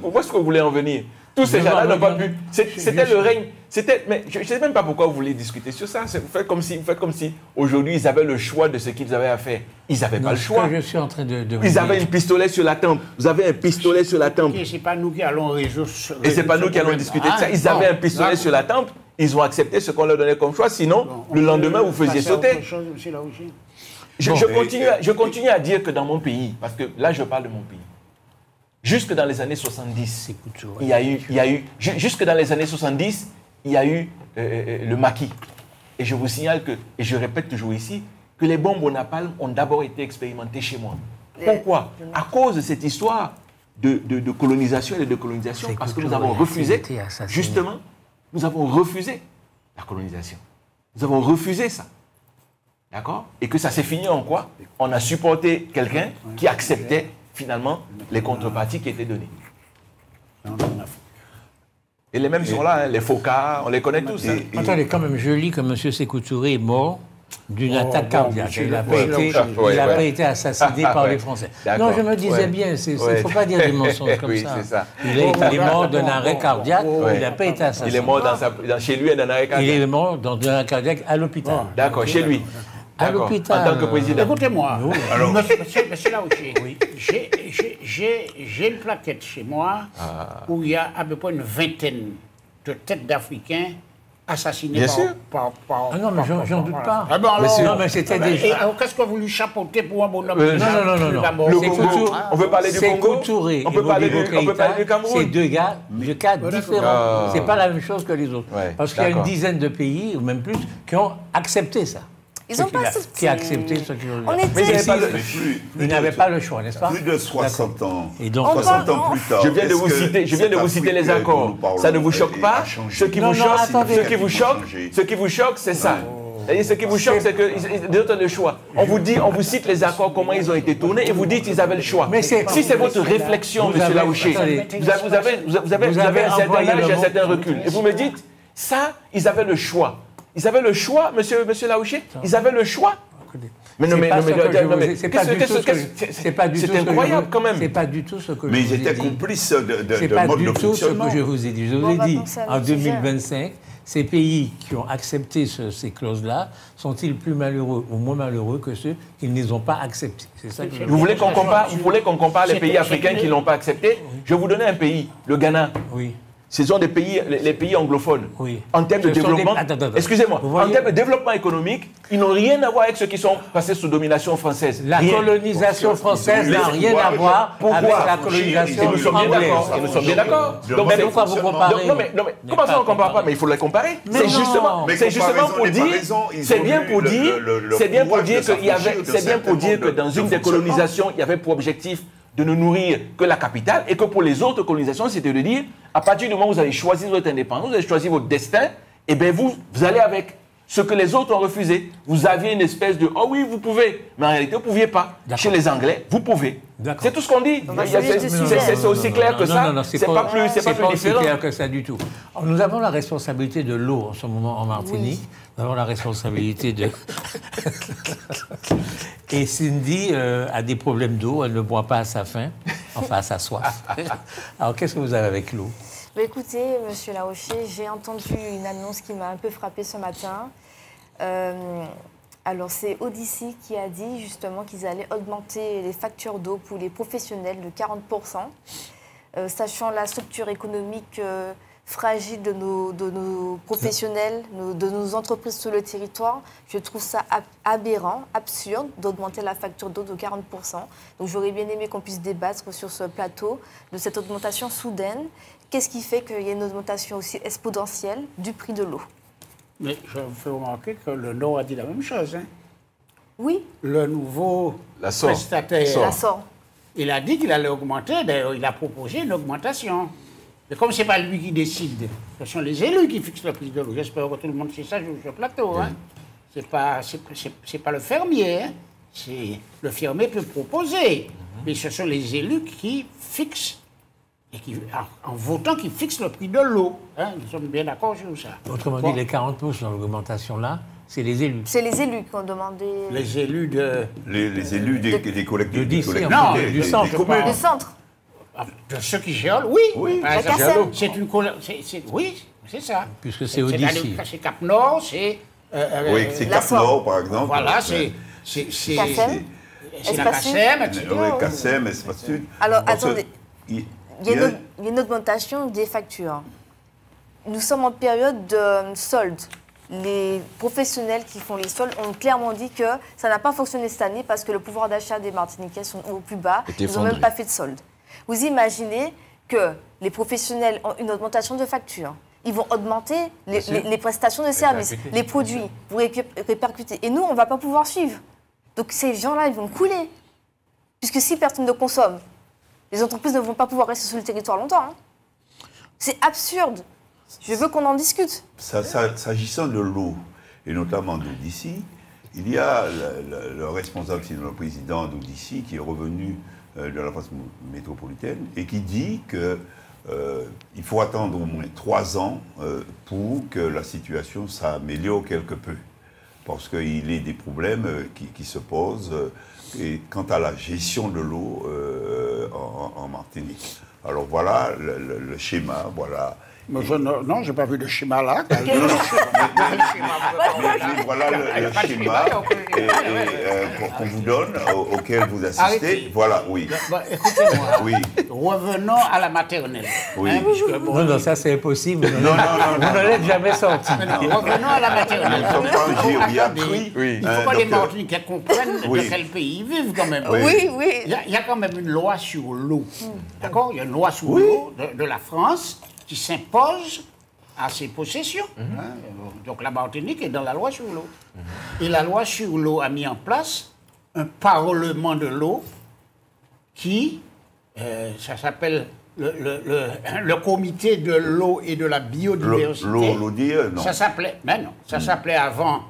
B: Pourquoi est-ce que vous voulez en venir? Tous ces gens-là n'ont pas pu. C'était le règne. Mais je ne sais même pas pourquoi vous voulez discuter sur ça. Vous faites comme si aujourd'hui ils avaient le choix de ce qu'ils avaient à faire. Ils n'avaient pas le choix.
A: Je suis en train de
B: ils avaient un pistolet sur la tempe. Vous avez un pistolet sur la tempe.
C: Et ce n'est pas nous qui allons résoudre.
B: Et ce n'est pas nous qui allons discuter de ça. Ils avaient un pistolet sur la tempe. Ils ont accepté ce qu'on leur donnait comme choix. Sinon, le lendemain, vous faisiez sauter. Je continue à dire que dans mon pays, parce que là, je parle de mon pays, jusque dans les années 70, il y a eu jusque dans les années 70, il y a eu le maquis. Et je vous signale que, et je répète toujours ici, que les bombes au napalm ont d'abord été expérimentées chez moi. Pourquoi? À cause de cette histoire de colonisation et de décolonisation, parce que nous avons refusé, justement, nous avons refusé la colonisation. Nous avons refusé ça. D'accord? Et que ça s'est fini en quoi? On a supporté quelqu'un qui acceptait finalement les contreparties qui étaient données. Et les mêmes sont là, hein, les Foucault, on les connaît tous. Hein.
A: Attendez, quand même, je lis que M. Sékou Touré est mort d'une attaque cardiaque. Il n'a pas été assassiné par les Français. Non, je me disais bien, il ne faut pas dire des mensonges comme ça. Il est mort d'un arrêt cardiaque, il n'a pas été assassiné.
B: Il est mort chez lui d'un arrêt cardiaque.
A: Il est mort dans un arrêt cardiaque à l'hôpital.
B: D'accord, chez lui.
A: À l'hôpital.
B: En tant que président.
C: Écoutez-moi, monsieur Laouché, j'ai une plaquette chez moi où il y a à peu près une vingtaine de têtes d'Africains assassinés par
A: ah non, mais j'en doute pas.
C: Ah ben alors,
A: non, mais c'était déjà...
C: Qu'est-ce que vous lui chapeautez pour un bonhomme?
A: Non.
B: Le Congo, on peut parler du Congo.
A: Touré
B: on peut parler du Cameroun.
A: C'est deux cas différents. C'est pas la même chose que les autres. Parce qu'il y a une dizaine de pays, ou même plus, qui ont accepté ça.
D: Ils n'ont pas accepté.
A: Qui a accepté ce qu'ils ont
B: dit.
A: Mais ils n'avaient pas le choix, n'est-ce pas?
E: Plus de 60 ans.
A: Et donc,
E: 60 ans plus tard.
B: Je viens de vous citer les accords. Ça ne vous choque pas? Ce qui vous choque, c'est ça. Ce qui vous choque, c'est que les autres ont le choix. On vous cite les accords, comment ils ont été tournés, et vous dites qu'ils avaient le choix. Mais si c'est votre réflexion, M. Laouché, vous avez un certain âge et un certain recul. Et vous me dites, ça, ils avaient le choix. Ils avaient le choix, monsieur Laouché. Ils avaient le choix. Mais c'est incroyable quand même.
A: C'est pas du tout ce que je vous ai dit.
E: Mais ils étaient complices de mode de fonctionnement. C'est pas du tout ce que je vous ai dit. Je vous ai dit, en 2025, ces pays qui ont accepté ces clauses-là sont-ils plus malheureux ou moins malheureux que ceux qui ne les ont pas acceptées? C'est ça que je
B: vous voulez qu'on compare les pays africains qui ne l'ont pas accepté? Je vais vous donner un pays, le Ghana.
A: Oui.
B: Ce sont les pays anglophones.
A: Oui.
B: En termes de développement, excusez-moi, en termes de développement économique, ils n'ont rien à voir avec ceux qui sont passés sous domination française.
A: La colonisation française n'a rien à voir avec la colonisation anglaise.
B: Et nous sommes bien d'accord.
A: Donc pourquoi vous comparez?
B: Non mais comment ça on ne compare pas? Mais il faut les comparer. C'est justement pour dire, c'est bien pour dire que dans une des colonisations, il y avait pour objectif de ne nourrir que la capitale, et que pour les autres colonisations, c'était de dire, à partir du moment où vous avez choisi votre indépendance, vous avez choisi votre destin, et bien vous allez avec. ce que les autres ont refusé. Vous aviez une espèce de « oh oui, vous pouvez », mais en réalité, vous ne pouviez pas. Chez les Anglais, vous pouvez. C'est tout ce qu'on dit. C'est aussi clair que ça. C'est pas plus
A: clair que ça du tout. Alors, nous avons la responsabilité de l'eau en ce moment en Martinique. Oui. Nous avons la responsabilité de... Et Cindy a des problèmes d'eau, elle ne boit pas à sa faim, enfin à sa soif. Alors qu'est-ce que vous avez avec l'eau?
D: Écoutez, Monsieur Larocher, j'ai entendu une annonce qui m'a un peu frappée ce matin. Alors, c'est Odyssey qui a dit justement qu'ils allaient augmenter les factures d'eau pour les professionnels de 40%. Sachant la structure économique fragile de nos professionnels, de nos entreprises sur le territoire, je trouve ça aberrant, absurde d'augmenter la facture d'eau de 40%. Donc, j'aurais bien aimé qu'on puisse débattre sur ce plateau de cette augmentation soudaine. Qu'est-ce qui fait qu'il y ait une augmentation aussi exponentielle du prix de l'eau?
C: Mais je vous fais remarquer que le Nord a dit la même chose. Hein.
D: Oui.
C: Le nouveau prestataire,
D: la SOR.
C: Il a dit qu'il allait augmenter. D'ailleurs, il a proposé une augmentation. Mais comme ce n'est pas lui qui décide, ce sont les élus qui fixent le prix de l'eau. J'espère que tout le monde sait ça sur ce plateau. Hein. C'est pas le fermier. Hein. Le fermier peut proposer. Mais ce sont les élus qui fixent. Et qui, en votant, qui fixe le prix de l'eau. Hein, nous sommes bien d'accord sur ça.
A: Autrement dit, les 40% dans l'augmentation-là, c'est les élus.
D: C'est les élus qui ont demandé...
C: Les élus de...
E: Les élus des collectivités.
A: Non, du centre.
D: Du centre.
C: De ceux qui gèrent, oui.
E: Oui,
D: la CACEM.
C: Oui, c'est ça.
A: Puisque c'est Odyssey.
C: C'est Cap Nord, c'est...
E: oui, c'est Cap Nord, par exemple.
C: Voilà, c'est...
D: CACEM.
C: C'est la CACEM, etc.
E: Oui, CACEM, Espace Sud.
D: Alors, attendez. Il y a une augmentation des factures. Nous sommes en période de solde. Les professionnels qui font les soldes ont clairement dit que ça n'a pas fonctionné cette année parce que le pouvoir d'achat des Martiniquais sont au plus bas. Ils n'ont même pas fait de solde. Vous imaginez que les professionnels ont une augmentation de facture. Ils vont augmenter les prestations de services, les produits, vous répercuter. Et nous, on ne va pas pouvoir suivre. Donc ces gens-là, ils vont couler. Puisque si personne ne consomme, les entreprises ne vont pas pouvoir rester sur le territoire longtemps. Hein. C'est absurde. Je veux qu'on en discute.
E: S'agissant de l'eau, et notamment d'Odyssey, il y a le responsable, c'est le président d'Odyssey, qui est revenu de la France métropolitaine et qui dit qu'il faut attendre au moins 3 ans pour que la situation s'améliore quelque peu. Parce qu'il y a des problèmes qui se posent et quant à la gestion de l'eau en Martinique. Alors voilà le schéma, voilà.
C: Mais non, je n'ai pas vu de schéma là.
E: Voilà le schéma qu'on vous donne, auquel vous assistez.
C: Arrêtez.
E: Voilà, oui.
C: Écoutez-moi.
E: Oui.
C: Revenons à la maternelle.
E: Oui.
C: Hein,
A: non, ça c'est impossible.
E: Non.
A: Vous n'en êtes jamais sorti.
C: Revenons à la maternelle.
E: Il
C: faut pas les Martiniquais comprennent de quel pays ils vivent quand même.
D: Oui.
C: Il y a quand même une loi sur l'eau. D'accord? Il y a une loi sur l'eau de la France qui s'impose à ses possessions. Hein. Donc la Martinique est dans la loi sur l'eau. Et la loi sur l'eau a mis en place un parlement de l'eau qui, ça s'appelle le comité de l'eau et de la biodiversité.
E: L'eau non.
C: Ça s'appelait, mais non, ça s'appelait avant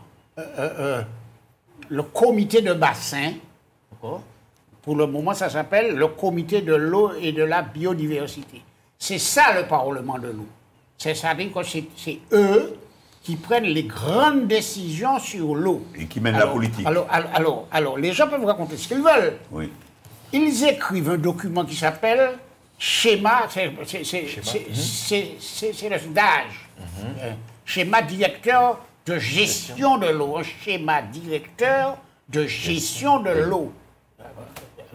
C: le comité de bassin. Pour le moment, ça s'appelle le comité de l'eau et de la biodiversité. C'est ça le Parlement de l'eau. C'est-à-dire que c'est eux qui prennent les grandes décisions sur l'eau.
E: Et qui mènent la politique.
C: Alors, les gens peuvent raconter ce qu'ils veulent.
E: Oui.
C: Ils écrivent un document qui s'appelle schéma, c'est le DAGE. Schéma directeur de gestion de l'eau. Un schéma directeur de gestion de l'eau.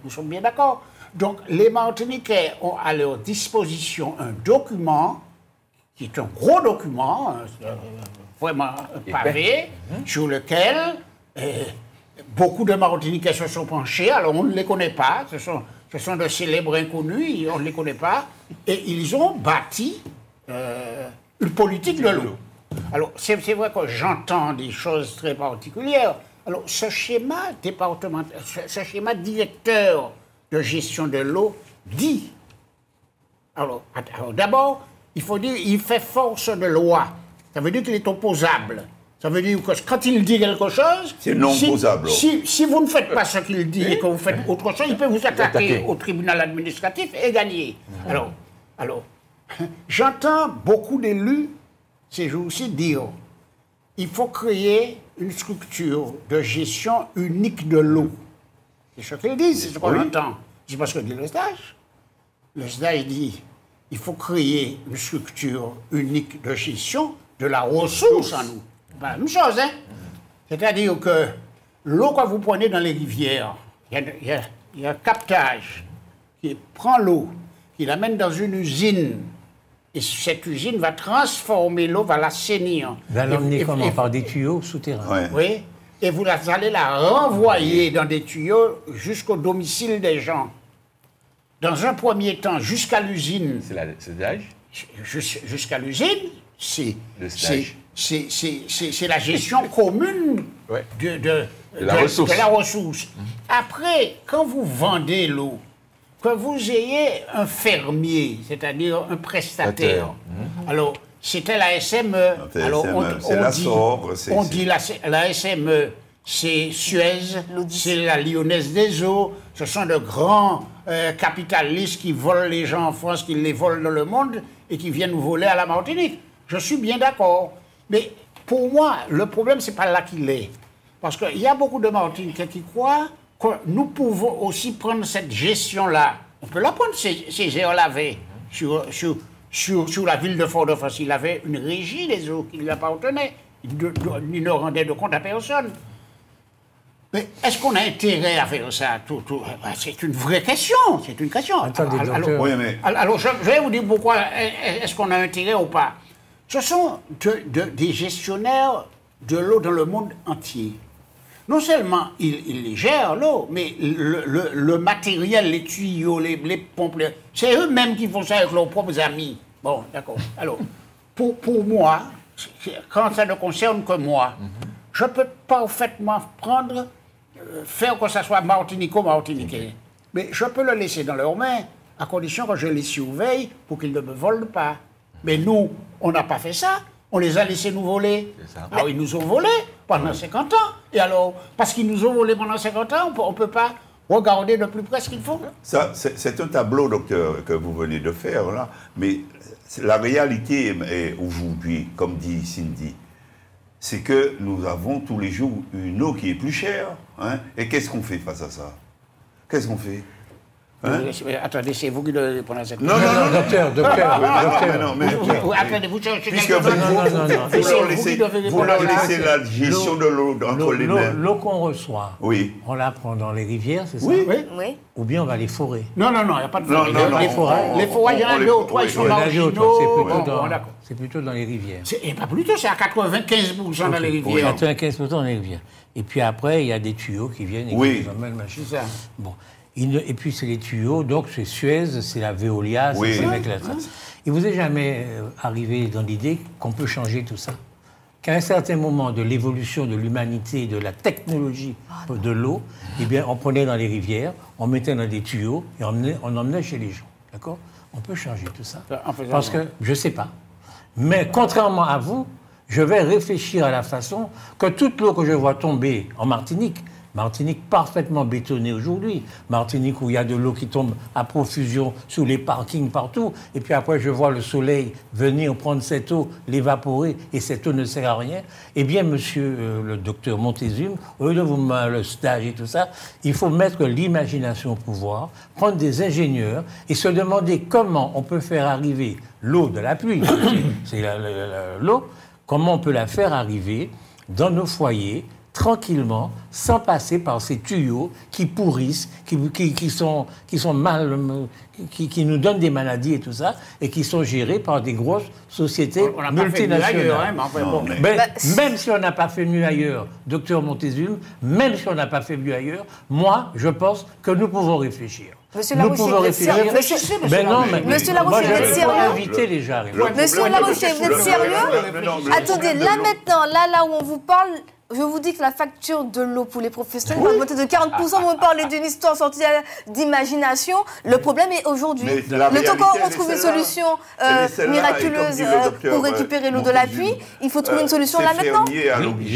C: Nous sommes bien d'accord. Donc, les Martiniquais ont à leur disposition un document, qui est un gros document, vraiment pavé, sur lequel beaucoup de Martiniquais se sont penchés. Alors, on ne les connaît pas, ce sont de célèbres inconnus, on ne les connaît pas, et ils ont bâti une politique de l'eau. Alors, c'est vrai que j'entends des choses très particulières. Alors, ce schéma départemental, ce schéma directeur de gestion de l'eau dit. Alors d'abord, il faut dire, il fait force de loi. Ça veut dire qu'il est opposable. Ça veut dire que quand il dit quelque chose,
E: c'est non posable.
C: Si vous ne faites pas ce qu'il dit et que vous faites autre chose, il peut vous attaquer au tribunal administratif et gagner. Alors, j'entends beaucoup d'élus ces jours-ci dire il faut créer une structure de gestion unique de l'eau. C'est ce qu'ils disent, c'est ce qu'on entend. C'est pas ce que dit le SDAGE. Le SDAGE dit il faut créer une structure unique de gestion de la ressource en nous. C'est la même chose, hein? C'est-à-dire que l'eau que vous prenez dans les rivières, il y a un captage qui prend l'eau, qui l'amène dans une usine, et cette usine va transformer l'eau, va l'assainir.
A: Va l'emmener comment? Par des tuyaux souterrains.
C: Oui, et vous allez la renvoyer dans des tuyaux jusqu'au domicile des gens. Dans un premier temps, jusqu'à l'usine.
B: C'est l'âge?
C: Jusqu'à l'usine, c'est la gestion commune de la ressource. Après, quand vous vendez l'eau, que vous ayez un fermier, c'est-à-dire un prestataire, alors c'était la SME. Alors
E: c'est la SOR.
C: On dit la SME, c'est Suez, c'est la Lyonnaise des Eaux, ce sont de grands capitalistes qui volent les gens en France, qui les volent dans le monde et qui viennent nous voler à la Martinique. Je suis bien d'accord. Mais pour moi, le problème, ce n'est pas là qu'il est. Parce qu'il y a beaucoup de Martiniquais qui croient que nous pouvons aussi prendre cette gestion-là. On peut la prendre, ces eaux lavées, sur la ville de Fort-de-France. Il avait une régie des eaux qui lui appartenait. Il ne rendait de compte à personne. Mais est-ce qu'on a intérêt à faire ça? C'est une vraie question. C'est une question.
A: Attendez,
C: alors, je vais vous dire pourquoi est-ce qu'on a intérêt ou pas. Ce sont des gestionnaires de l'eau dans le monde entier. Non seulement ils gèrent l'eau, mais le matériel, les tuyaux, les pompes, c'est eux-mêmes qui font ça avec leurs propres amis. Bon, d'accord. Alors, pour moi, quand ça ne concerne que moi, je peux parfaitement faire que ça soit martiniquais. Mais je peux le laisser dans leurs mains, à condition que je les surveille pour qu'ils ne me volent pas. Mais nous, on n'a pas fait ça. On les a laissés nous voler. Alors, ils nous ont volés pendant 50 ans. Et alors, parce qu'ils nous ont volés pendant 50 ans, on ne peut pas regarder de plus près ce qu'ils font.
E: Ça, c'est un tableau, docteur, que vous venez de faire, là. Mais la réalité est aujourd'hui, comme dit Cindy, c'est que nous avons tous les jours une eau qui est plus chère. Hein, et qu'est-ce qu'on fait face à ça? Qu'est-ce qu'on fait?
C: Attendez, c'est vous qui devez répondre à cette
E: question.
A: Non, docteur.
C: Attendez, vous cherchez
E: puisque vous leur laissez la gestion de l'eau entre les mains.
A: L'eau qu'on reçoit, on la prend dans les rivières, c'est ça?
D: Oui.
A: Ou bien on va les forer?
C: Non, il n'y a pas de forêt. Les forêts, il y en a deux ou trois, ils sont originaux.
A: C'est plutôt dans les rivières.
C: Et pas plutôt, c'est à 95% dans les rivières.
A: 95% dans les rivières. Et puis après, il y a des tuyaux qui viennent et qui nous emmènent le machin.
C: C'est ça.
A: Bon. Et puis c'est les tuyaux, donc c'est Suez, c'est la Veolia, c'est ces mecs-là. Il vous est jamais arrivé dans l'idée qu'on peut changer tout ça? Qu'à un certain moment de l'évolution de l'humanité, de la technologie de l'eau, eh bien on prenait dans les rivières, on mettait dans des tuyaux et on emmenait chez les gens. D'accord? On peut changer tout ça. Parce que, je ne sais pas. Mais contrairement à vous, je vais réfléchir à la façon que toute l'eau que je vois tomber en Martinique parfaitement bétonnée aujourd'hui. Martinique où il y a de l'eau qui tombe à profusion sous les parkings partout. Et puis après, je vois le soleil venir prendre cette eau, l'évaporer, et cette eau ne sert à rien. Eh bien, monsieur le docteur Montezum, au lieu de vous mettre le stage et tout ça, il faut mettre l'imagination au pouvoir, prendre des ingénieurs et se demander comment on peut faire arriver l'eau de la pluie, c'est l'eau, comment on peut la faire arriver dans nos foyers, tranquillement, sans passer par ces tuyaux qui pourrissent, qui sont mal, qui nous donnent des maladies et tout ça, et qui sont gérés par des grosses sociétés multinationales. Même si on n'a pas fait mieux ailleurs, docteur Montezum, même si on n'a pas fait mieux ailleurs, moi, je pense que nous pouvons réfléchir.
D: Monsieur Larouche, vous êtes sérieux? Monsieur Larouche, vous êtes sérieux?
A: Inviter les gens.
D: Monsieur Larouche, vous êtes sérieux? Attendez, là maintenant, là où on vous parle, je vous dis que la facture de l'eau pour les professionnels va augmenter de 40%. Vous me parlez d'une histoire sortie d'imagination. Le problème est aujourd'hui. Le temps qu'on trouve une solution miraculeuse pour récupérer l'eau de la pluie, il faut trouver une solution là maintenant.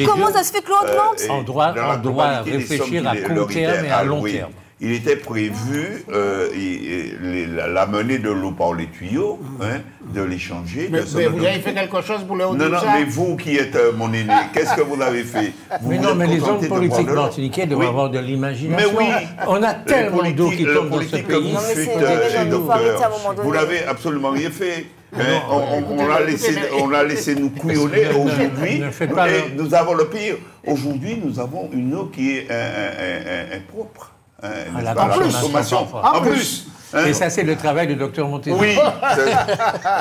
D: Comment ça se fait que l'eau augmente?
A: On doit réfléchir à court terme et à long terme.
E: Il était prévu l'amener de l'eau par les tuyaux, de l'échanger.
C: Mais vous avez fait quelque chose pour le haut.
E: Non, mais vous qui êtes mon aîné, qu'est-ce que vous avez fait?
A: Mais non, mais les hommes politiques martiniquais doivent avoir de l'imagination.
E: Mais oui,
A: on a tellement d'eau qui tombe dans ce pays.
E: Vous n'avez absolument rien fait. On l'a laissé nous couillonner aujourd'hui. Nous avons le pire. Aujourd'hui, nous avons une eau qui est impropre. En plus.
A: Et ça, c'est le travail du docteur Montesquieu.
E: Oui,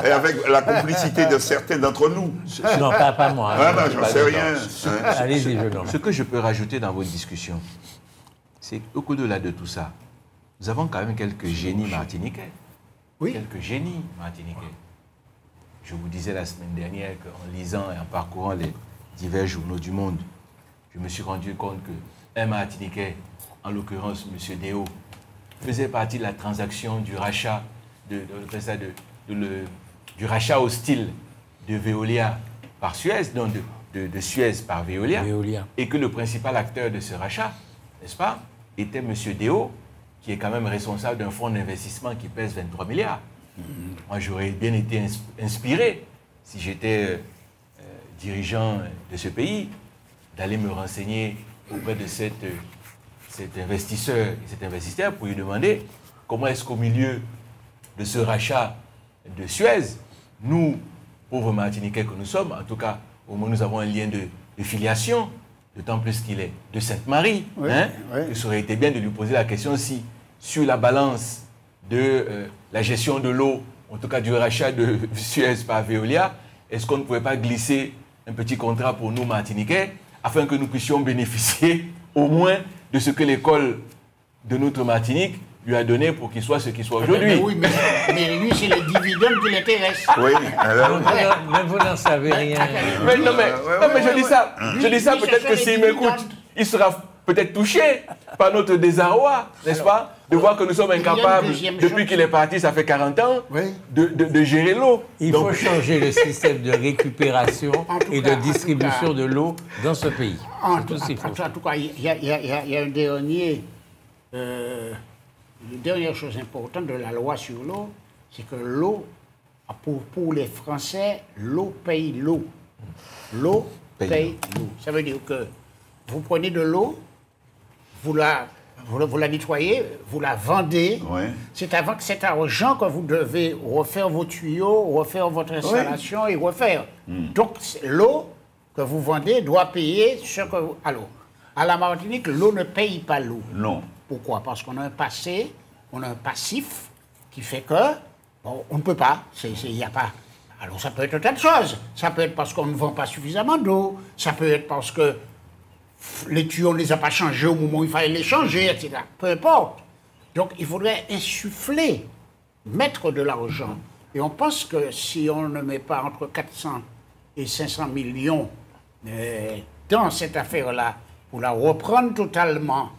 E: et avec la complicité de certains d'entre nous.
A: Non, pas moi.
E: J'en sais rien.
A: Allez-y, je donne.
B: Ce que je peux rajouter dans votre discussion, c'est qu'au-delà de tout ça, nous avons quand même quelques génies martiniquais.
C: Oui.
B: Quelques génies martiniquais. Je vous disais la semaine dernière qu'en lisant et en parcourant les divers journaux du monde, je me suis rendu compte qu'un Martiniquais, en l'occurrence M. Déo, faisait partie de la transaction du rachat, du rachat hostile de Veolia par Suez, donc de Suez par Veolia, et que le principal acteur de ce rachat, n'est-ce pas, était M. Déo, qui est quand même responsable d'un fonds d'investissement qui pèse 23 milliards. Moi, j'aurais bien été inspiré, si j'étais dirigeant de ce pays, d'aller me renseigner auprès de cet investisseur pour lui demander comment est-ce qu'au milieu de ce rachat de Suez, nous, pauvres Martiniquais que nous sommes, en tout cas, au moins nous avons un lien de filiation, d'autant plus qu'il est de Sainte-Marie. Oui, oui. Ça aurait été bien de lui poser la question si, sur la balance de la gestion de l'eau, en tout cas du rachat de Suez par Veolia, est-ce qu'on ne pouvait pas glisser un petit contrat pour nous Martiniquais afin que nous puissions bénéficier au moins de ce que l'école de notre Martinique lui a donné pour qu'il soit ce qu'il soit aujourd'hui.
C: Oui, mais lui, c'est les dividendes qui l'intéressent.
E: Oui,
A: mais vous n'en savez rien.
B: Mais je dis ça peut-être que s'il m'écoute, il sera peut-être touché par notre désarroi, n'est-ce pas, de voir que nous sommes incapables, depuis qu'il est parti, ça fait 40 ans, de gérer l'eau.
A: Il faut changer le système de récupération et de distribution de l'eau dans ce pays.
C: En tout cas, il y a un dernier... Une dernière chose importante de la loi sur l'eau, c'est que l'eau, pour les Français, l'eau paye l'eau. L'eau paye l'eau. Ça veut dire que vous prenez de l'eau, vous la nettoyez, vous la vendez. Ouais. C'est avec cet argent que vous devez refaire vos tuyaux, refaire votre installation et refaire. Donc, l'eau que vous vendez doit payer ce que vous... Alors, à la Martinique, l'eau ne paye pas l'eau.
E: Non.
C: Pourquoi? Parce qu'on a un passé, on a un passif qui fait que, bon, on ne peut pas, il n'y a pas. Alors ça peut être tas de choses. Ça peut être parce qu'on ne vend pas suffisamment d'eau, ça peut être parce que les tuyaux, on ne les a pas changés au moment où il fallait les changer, etc. Peu importe. Donc il faudrait insuffler, mettre de l'argent. Et on pense que si on ne met pas entre 400 et 500 millions dans cette affaire-là, pour la reprendre totalement,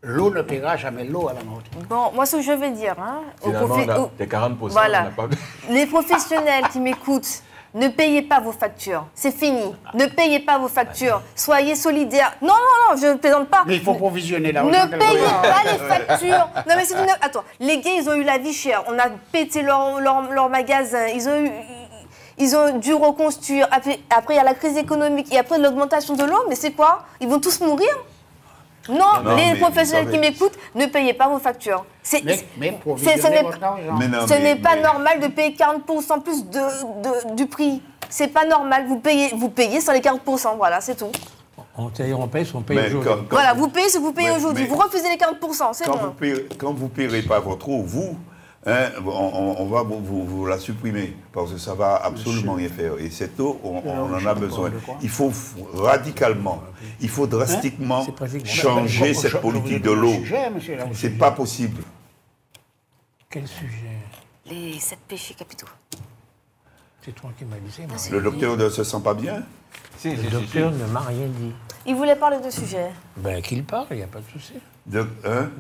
C: l'eau ne paiera jamais l'eau à la Martinique.
D: Bon, moi, ce que je vais dire... Hein,
B: finalement, t'es 40%.
D: Voilà. Les professionnels qui m'écoutent, ne payez pas vos factures. C'est fini. Ne payez pas vos factures. Soyez solidaires. Non, je ne plaisante pas.
C: Mais il faut provisionner l'argent.
D: Ne payez pas les factures. Non, mais c'est une... Attends, les gars, ils ont eu la vie chère. On a pété leur magasin. Ils ont dû reconstruire. Après, il y a la crise économique. Et après, l'augmentation de l'eau. Mais c'est quoi? Ils vont tous mourir? Non, les professionnels qui m'écoutent, ne payez pas vos factures. Ce n'est pas normal de payer 40% plus du prix. C'est pas normal. Vous payez sur les 40%. Voilà, c'est tout.
A: On paye ce qu'on paye aujourd'hui.
D: Voilà, vous payez ce que vous payez aujourd'hui. Vous refusez les 40%, c'est bon.
E: Quand vous ne payerez pas votre eau, on va vous la supprimer, parce que ça ne va absolument rien faire. Et cette eau, on en a besoin. Il faut radicalement, il faut drastiquement changer cette politique de l'eau. Ce n'est pas possible.
A: Quel sujet?
D: Les 7 péchés capitaux.
A: C'est toi qui m'as dit ça.
E: Le docteur ne se sent pas bien?
A: Le docteur ne m'a rien dit.
D: Il voulait parler de sujet.
A: Ben, qu'il parle, il n'y a pas de souci.
E: Hein?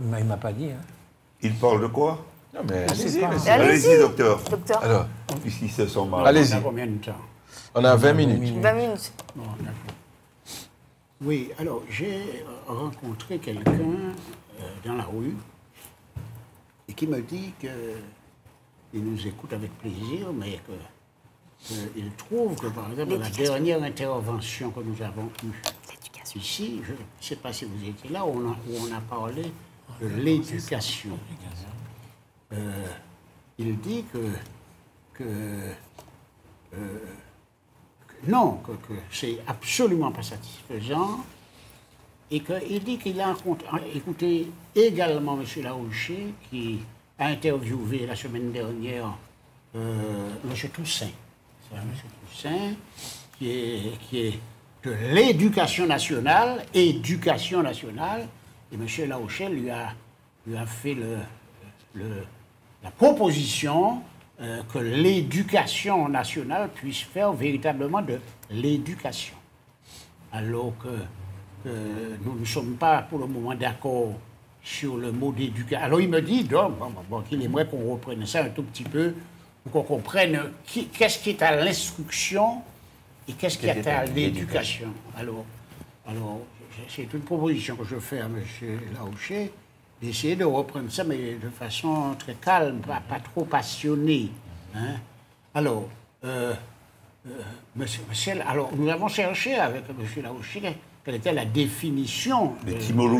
A: Mais il ne m'a pas dit. Hein.
E: Il parle de quoi?
B: Non, mais allez-y,
A: pas.
B: monsieur.
E: Allez-y, docteur.
D: Docteur.
B: Alors,
E: Puisqu'il se sent mal.
C: On
B: allez-y.
C: a combien de temps?
B: On a 20 minutes.
D: 20 minutes.
C: Bon, d'accord. Oui, alors j'ai rencontré quelqu'un dans la rue et qui me dit qu'il nous écoute avec plaisir, mais qu'il trouve que, par exemple, la dernière intervention que nous avons eue ici, je ne sais pas si vous étiez là, où on a parlé de l'éducation. Il dit non, que c'est absolument pas satisfaisant et qu'il dit qu'il a écouté également M. Larouché qui a interviewé la semaine dernière M. Toussaint. C'est M. Toussaint qui est de l'éducation nationale, et M. Larouché lui a fait la proposition que l'éducation nationale puisse faire véritablement de l'éducation. Alors que nous ne sommes pas pour le moment d'accord sur le mot d'éducation. Alors il me dit donc qu'il aimerait qu'on reprenne ça un tout petit peu, pour qu'on comprenne qu'est-ce qui est à l'instruction et qu'est-ce qui est à l'éducation. Alors c'est une proposition que je fais à M. Larouché, d'essayer de reprendre ça, mais de façon très calme, pas trop passionnée. Hein? Alors, nous avons cherché avec M. Larouché quelle était la définition de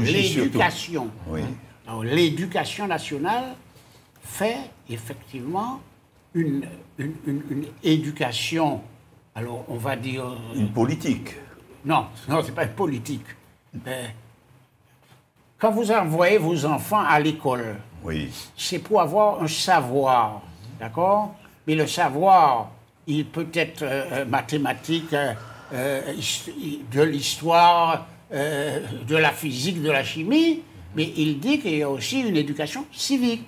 C: l'éducation.
E: Oui.
C: Alors, l'éducation nationale fait effectivement une éducation, alors on va dire...
E: Une politique.
C: Non, c'est pas une politique. Quand vous envoyez vos enfants à l'école,
E: oui,
C: c'est pour avoir un savoir, d'accord? Mais le savoir, il peut être mathématique, de l'histoire, de la physique, de la chimie, mais il dit qu'il y a aussi une éducation civique.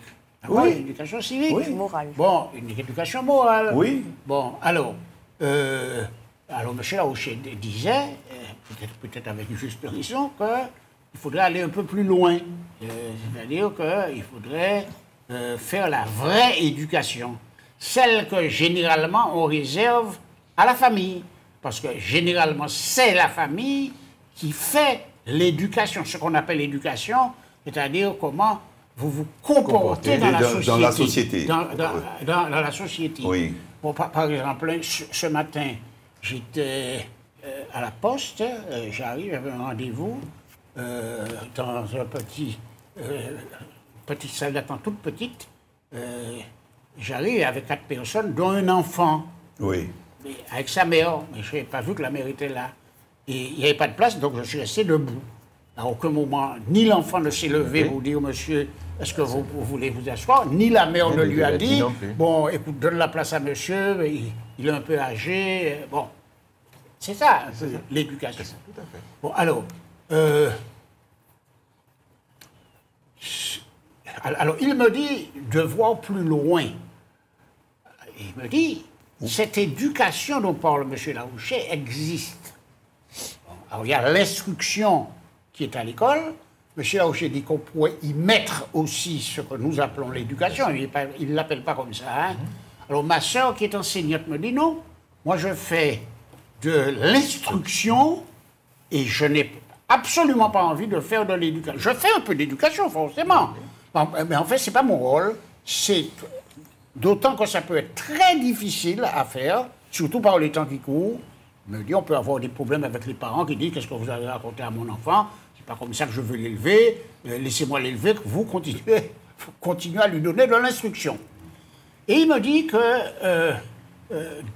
C: Oui. Une éducation civique.
E: Oui.
D: Morale.
C: Bon, une éducation morale.
E: Oui.
C: Bon, alors M. Larouché disait, peut-être avec juste raison, qu'il faudrait aller un peu plus loin. C'est-à-dire qu'il faudrait faire la vraie éducation. Celle que généralement on réserve à la famille. Parce que généralement c'est la famille qui fait l'éducation, ce qu'on appelle l'éducation, c'est-à-dire comment vous vous comportez dans la société.
E: Dans la société.
C: Dans la société.
E: Oui.
C: Bon, par exemple, ce matin, j'étais à la poste, j'arrive, j'avais un rendez-vous dans un petite salle d'attente toute petite. J'arrive avec 4 personnes, dont un enfant.
E: Oui.
C: Avec sa mère, mais je n'avais pas vu que la mère était là. Et il n'y avait pas de place, donc je suis resté debout. À aucun moment, ni l'enfant ne s'est levé pour dire, monsieur, est-ce que vous voulez vous asseoir? Ni la mère ne lui a dit, bon, écoute, donne la place à monsieur, il est un peu âgé. Bon, c'est ça, l'éducation.
B: Tout à fait.
C: Bon, alors, il me dit de voir plus loin. Il me dit, cette éducation dont parle M. Larouché existe. Alors, il y a l'instruction qui est à l'école. M. Larouché dit qu'on pourrait y mettre aussi ce que nous appelons l'éducation. Il ne l'appelle pas comme ça. Hein? Alors, ma soeur, qui est enseignante, me dit non. Moi, je fais de l'instruction et je n'ai absolument pas envie de faire de l'éducation. Je fais un peu d'éducation, forcément. Mais en fait, ce n'est pas mon rôle. D'autant que ça peut être très difficile à faire, surtout par les temps qui courent. Il me dit, on peut avoir des problèmes avec les parents qui disent, qu'est-ce que vous avez raconté à mon enfant? C'est pas comme ça que je veux l'élever. Laissez-moi l'élever, que vous continuez à lui donner de l'instruction. Et il me dit que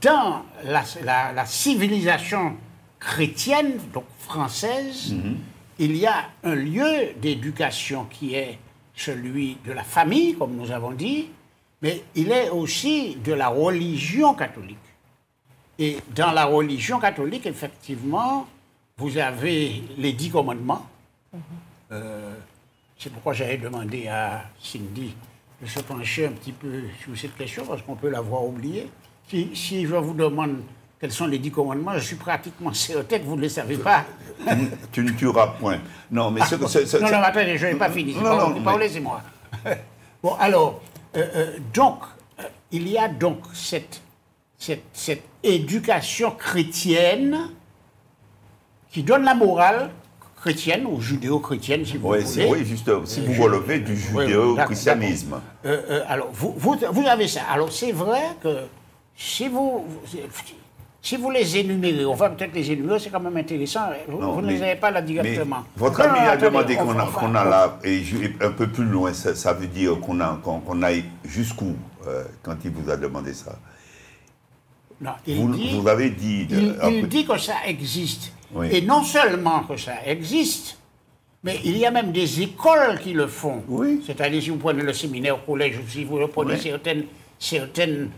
C: dans la civilisation chrétienne, donc française, il y a un lieu d'éducation qui est celui de la famille, comme nous avons dit, mais il est aussi de la religion catholique. Et dans la religion catholique, effectivement, vous avez les 10 commandements. C'est pourquoi j'avais demandé à Cindy de se pencher un petit peu sur cette question, parce qu'on peut l'avoir oubliée. si je vous demande quels sont les 10 commandements, je suis pratiquement certain que vous ne les savez pas.
E: Tu ne tueras point. Non, mais
C: non, attendez, je n'ai pas fini. Laissez-moi. Bon, alors, il y a donc cette éducation chrétienne qui donne la morale chrétienne ou judéo-chrétienne, si vous voulez.
E: Oui, justement, si vous relevez du judéo-christianisme.
C: Alors, vous avez ça. Alors, c'est vrai que si vous les énumérez, on va peut-être les énumérer, c'est quand même intéressant. Vous ne les avez pas là directement.
E: Votre ami a demandé qu'on a là, et un peu plus loin, ça veut dire qu'on aille jusqu'où quand il vous a demandé ça?
C: Non,
E: vous avez dit...
C: Il dit que ça existe. Oui. Et non seulement que ça existe, mais il y a même des écoles qui le font.
E: Oui.
C: C'est-à-dire, si vous prenez le séminaire au collège, si vous prenez certaines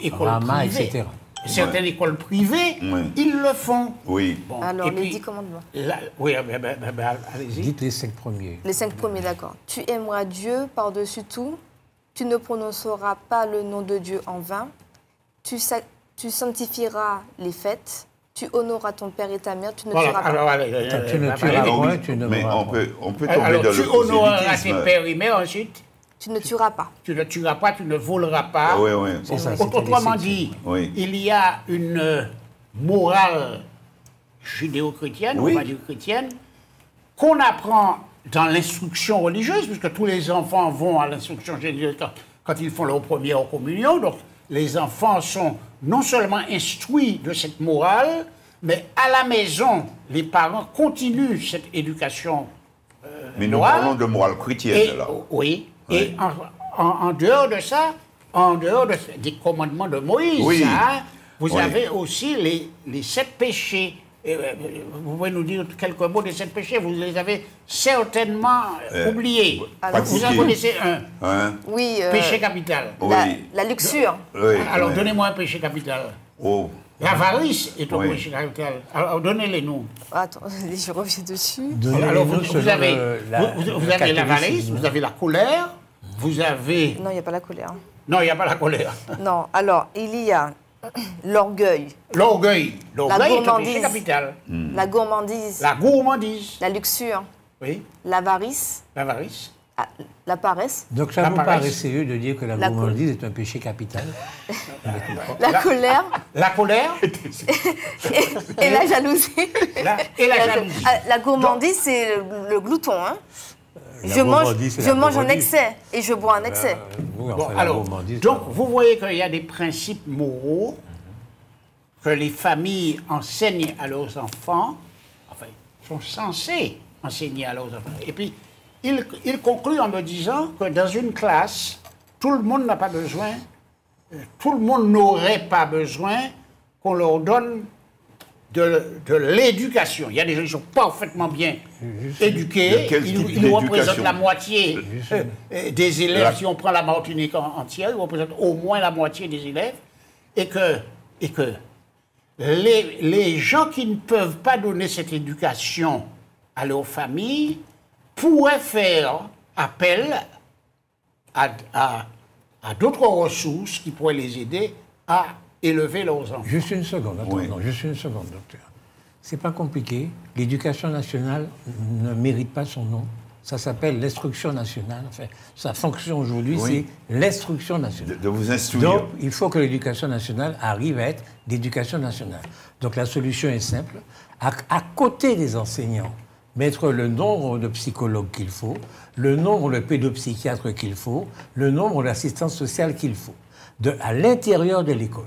C: écoles privées, etc. Certaines écoles privées, ils le font.
E: Oui.
D: Bon. Alors, les 10 commandements.
C: Allez-y.
A: Dites les 5 premiers.
D: Les 5 premiers, d'accord. Tu aimeras Dieu par-dessus tout. Tu ne prononceras pas le nom de Dieu en vain. Tu sanctifieras les fêtes. Tu honoreras ton père et ta mère, tu ne tueras pas.
A: Tu ne tueras point, tu ne
E: mais
A: mourras
E: on peut tomber dans le
C: tu honoreras tes pères et mères, ensuite.
D: Tu ne tueras pas.
C: Tu ne tueras pas, tu ne voleras pas.
E: Oui, oui.
C: Autrement dit, il y a une morale judéo-chrétienne, on va dire chrétienne, qu'on apprend dans l'instruction religieuse, puisque tous les enfants vont à l'instruction religieuse quand ils font leur première communion. Donc, les enfants sont non seulement instruits de cette morale, mais à la maison, les parents continuent cette éducation
E: mais nous parlons de morale chrétienne, là.
C: Oui. Et en dehors de ça, des commandements de Moïse, vous avez aussi les 7 péchés. Vous pouvez nous dire quelques mots des 7 péchés, vous les avez certainement oubliés. Vous en connaissez un.
D: Oui.
C: Péché capital.
D: La luxure.
C: Alors, donnez-moi un péché capital. L'avarice est un péché capital. Alors, donnez-les nous.
D: Attends, je reviens dessus.
C: Alors, vous avez l'avarice, vous avez la colère, vous avez...
D: Non, il n'y a pas la colère.
C: Non, il n'y a pas la colère.
D: Non, alors, il y a l'orgueil.
C: L'orgueil est un péché capital.
D: La gourmandise.
C: La gourmandise.
D: La luxure.
C: Oui.
D: L'avarice.
C: L'avarice.
D: La paresse.
A: Donc ça vous paraît sérieux de dire que la gourmandise est un péché capital?
D: La colère.
C: La colère.
D: Et la jalousie.
C: Et la jalousie.
D: La gourmandise, c'est le glouton, hein. Je mange en excès et je bois en excès.
C: Donc, vous voyez qu'il y a des principes moraux que les familles enseignent à leurs enfants, enfin, sont censés enseigner à leurs enfants. Et puis, il conclut en me disant que dans une classe, tout le monde n'a pas besoin, tout le monde n'aurait pas besoin qu'on leur donne de l'éducation. Il y a des gens qui sont parfaitement bien éduqués. Ils représentent la moitié des élèves. Si on prend la Martinique entière, ils représentent au moins la moitié des élèves. Et que les gens qui ne peuvent pas donner cette éducation à leur famille pourraient faire appel à d'autres ressources qui pourraient les aider à élever leurs enfants.
A: Juste une seconde, juste une seconde, docteur. C'est pas compliqué. L'éducation nationale ne mérite pas son nom. Ça s'appelle l'instruction nationale. Enfin, sa fonction aujourd'hui, c'est l'instruction nationale.
E: De vous instruire.
A: Donc, il faut que l'éducation nationale arrive à être l'éducation nationale. Donc, la solution est simple. À côté des enseignants, mettre le nombre de psychologues qu'il faut, le nombre de pédopsychiatres qu'il faut, le nombre d'assistantes sociales qu'il faut, à l'intérieur de l'école.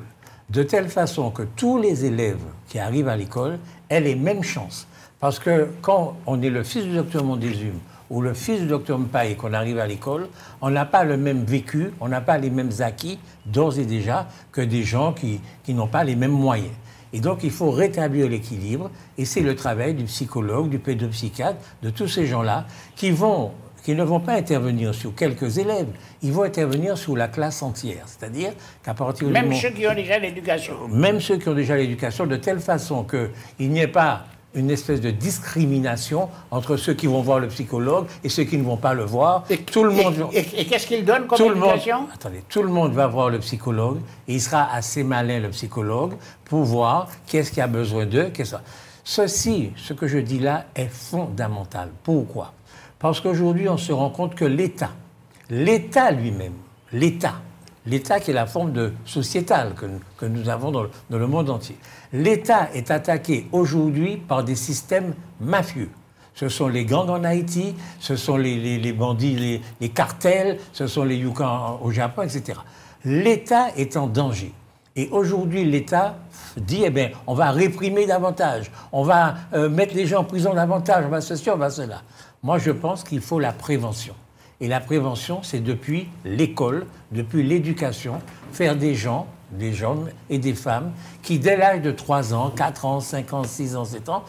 A: De telle façon que tous les élèves qui arrivent à l'école aient les mêmes chances. Parce que quand on est le fils du docteur Mondezume ou le fils du docteur Mpaye et qu'on arrive à l'école, on n'a pas le même vécu, on n'a pas les mêmes acquis, d'ores et déjà, que des gens qui n'ont pas les mêmes moyens. Et donc, il faut rétablir l'équilibre, et c'est le travail du psychologue, du pédopsychiatre, de tous ces gens-là qui ne vont pas intervenir sur quelques élèves, ils vont intervenir sur la classe entière. C'est-à-dire qu'à partir du moment...
C: Même ceux qui ont déjà l'éducation.
A: Même ceux qui ont déjà l'éducation, de telle façon qu'il n'y ait pas une espèce de discrimination entre ceux qui vont voir le psychologue et ceux qui ne vont pas le voir.
C: Et qu'est-ce qu'il donne comme éducation?
A: Attendez, tout le monde va voir le psychologue et il sera assez malin, le psychologue, pour voir qu'est-ce qu'il y a besoin d'eux. Ceci, ce que je dis là, est fondamental. Pourquoi? Parce qu'aujourd'hui, on se rend compte que l'État lui-même, l'État qui est la forme de sociétale que nous avons dans le monde entier. L'État est attaqué aujourd'hui par des systèmes mafieux. Ce sont les gangs en Haïti, ce sont les bandits, les cartels, ce sont les yucans au Japon, etc. L'État est en danger. Et aujourd'hui, l'État dit, eh bien, on va réprimer davantage, on va mettre les gens en prison davantage, on va ceci, on va cela. Moi, je pense qu'il faut la prévention. Et la prévention, c'est depuis l'école, depuis l'éducation, faire des gens, des hommes et des femmes qui, dès l'âge de 3 ans, 4 ans, 5 ans, 6 ans, 7 ans,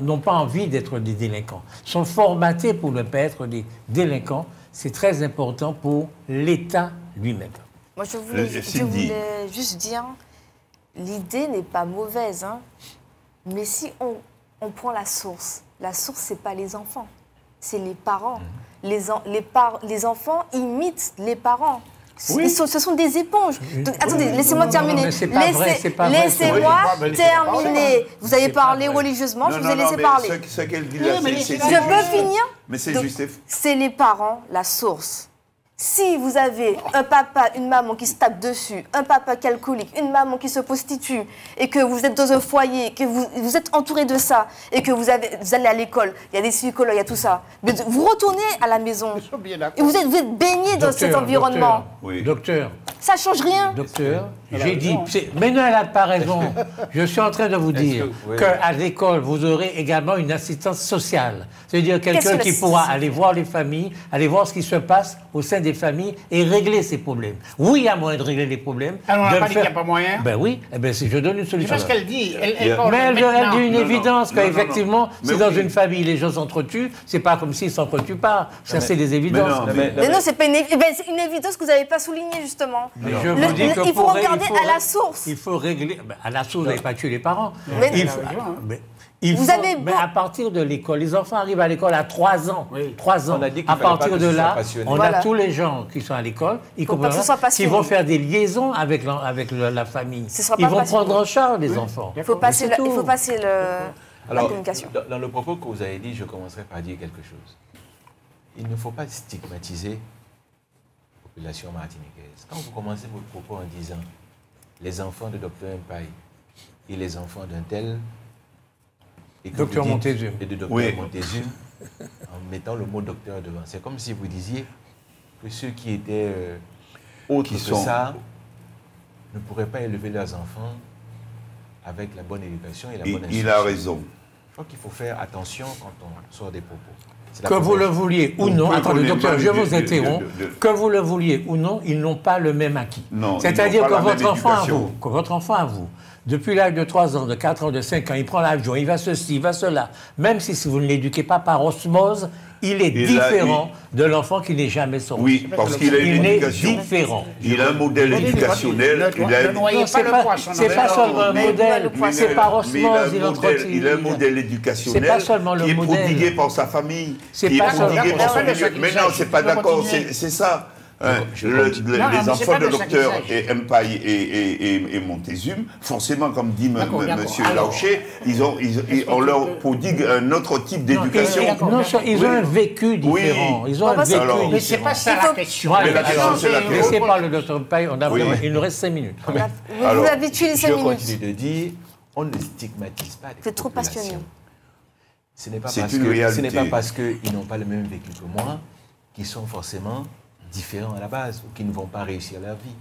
A: n'ont pas envie d'être des délinquants, sont formatés pour ne pas être des délinquants. C'est très important pour l'État lui-même.
D: Moi, je voulais juste dire, l'idée n'est pas mauvaise, hein, mais si on prend la source, c'est pas les enfants, c'est les parents. Les enfants imitent les parents. Oui. Ce sont des éponges. Donc, attendez, laissez-moi terminer. Laissez-moi terminer. Vous avez parlé religieusement, je vous ai laissé parler. Je peux finir?
E: Mais c'est juste.
D: C'est les parents, la source. Si vous avez un papa, une maman qui se tape dessus, un papa qui est alcoolique, une maman qui se prostitue, et que vous êtes dans un foyer, que vous êtes entouré de ça, et que vous allez à l'école, il y a des psychologues, il y a tout ça, mais vous retournez à la maison, et vous êtes baigné dans cet environnement.
A: Docteur.
D: Ça ne change rien.
A: Docteur, j'ai dit... Maintenant, elle n'a pas raison. Je suis en train de vous dire qu'à l'école, vous aurez également une assistance sociale. C'est-à-dire quelqu'un qui pourra aller voir les familles, aller voir ce qui se passe au sein des familles et régler ces problèmes. Oui, il y a moyen de régler les problèmes.
C: Alors, on n'a pas dit qu'il n'y a pas moyen?
A: Ben oui, je donne une solution.
C: C'est parce qu'elle dit.
A: Mais elle dit une évidence qu'effectivement, si dans une famille, les gens s'entretuent, c'est pas comme s'ils ne s'entretuent pas. Ça, c'est des évidences.
D: Mais non, c'est pas une évidence que vous n'avez pas soulignée, justement. Il faut regarder à la source.
A: Il faut régler. À la source, vous n'avez pas tué les parents. Mais à partir de l'école, les enfants arrivent à l'école à 3 ans. 3 ans. À partir de là, on a tous les gens qui sont à l'école, qui vont faire des liaisons avec la famille. Ils vont prendre en charge les enfants.
D: Il faut passer la communication.
B: Dans le propos que vous avez dit, je commencerai par dire quelque chose. Il ne faut pas stigmatiser la population martiniquaise. Quand vous commencez votre propos en disant les enfants de Dr Mpaye et les enfants d'un tel, et
A: Docteur Montezum.
B: Et de Docteur Montezum, en mettant le mot docteur devant. C'est comme si vous disiez que ceux qui étaient autres que ça ne pourraient pas élever leurs enfants avec la bonne éducation et la bonne instruction.
E: Il a raison.
B: Je crois qu'il faut faire attention quand on sort des propos.
A: Que vous le vouliez ou non, attendez, docteur, je vous interromps, que vous le vouliez ou non, ils n'ont pas le même acquis. C'est-à-dire que votre enfant à vous, depuis l'âge de 3 ans, de 4 ans, de 5 ans, il prend l'avion, il va ceci, il va cela, même si vous ne l'éduquez pas par osmose, il est différent de l'enfant qui n'est jamais sorti.
E: Oui, parce qu'il a une éducation.
A: Il est différent.
E: Il a un modèle éducationnel.
A: C'est pas seulement un modèle, c'est par osmose,
E: il a un modèle éducationnel qui est prodigué par sa famille.
A: C'est pas seulement.
E: Mais non, c'est pas d'accord, c'est ça. Les enfants de Docteur Mpaye et Montezum, forcément, comme dit M. Laucher, on leur prodigue un autre type d'éducation.
A: Ils ont un vécu différent. Ils ont un vécu différent.
C: Mais c'est pas ça la question.
A: Laissez parler le Dr Mpaye, il nous reste 5 minutes.
D: Vous avez tué les 5 minutes.
B: Je continue de dire, on ne stigmatise pas les populations.
D: C'est trop passionné.
B: Ce n'est pas parce qu'ils n'ont pas le même vécu que moi qu'ils sont forcément différents à la base ou qui ne vont pas réussir leur vie.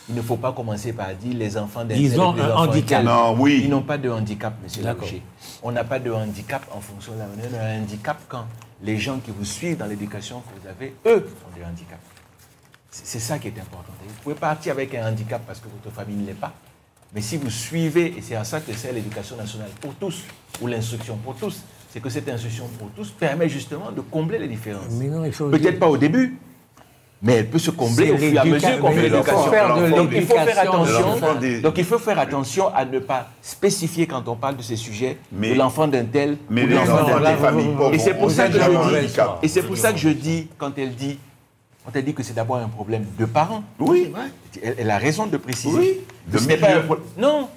B: Il ne faut pas commencer par dire les enfants d'un
A: Ils ont un handicap.
B: Ils n'ont pas de handicap, monsieur Laucher. On n'a pas de handicap en fonction de la manière. On a un handicap quand les gens qui vous suivent dans l'éducation que vous avez, eux, ont des handicaps. C'est ça qui est important. Vous pouvez partir avec un handicap parce que votre famille ne l'est pas. Mais si vous suivez, et c'est à ça que c'est l'éducation nationale pour tous, ou l'instruction pour tous, c'est que cette instruction pour tous permet justement de combler les différences. Peut-être pas au début, mais elle peut se combler au fur et à mesure qu'on fait l'éducation. Donc il faut faire attention. Donc il faut faire attention à ne pas spécifier quand on parle de ces sujets de l'enfant d'un tel ou de l'enfant d'un tel. Et c'est pour ça que je dis, et c'est pour ça que je dis, quand elle dit que c'est d'abord un problème de parents.
E: Oui.
B: Elle a raison de préciser.
E: Oui.
B: Non.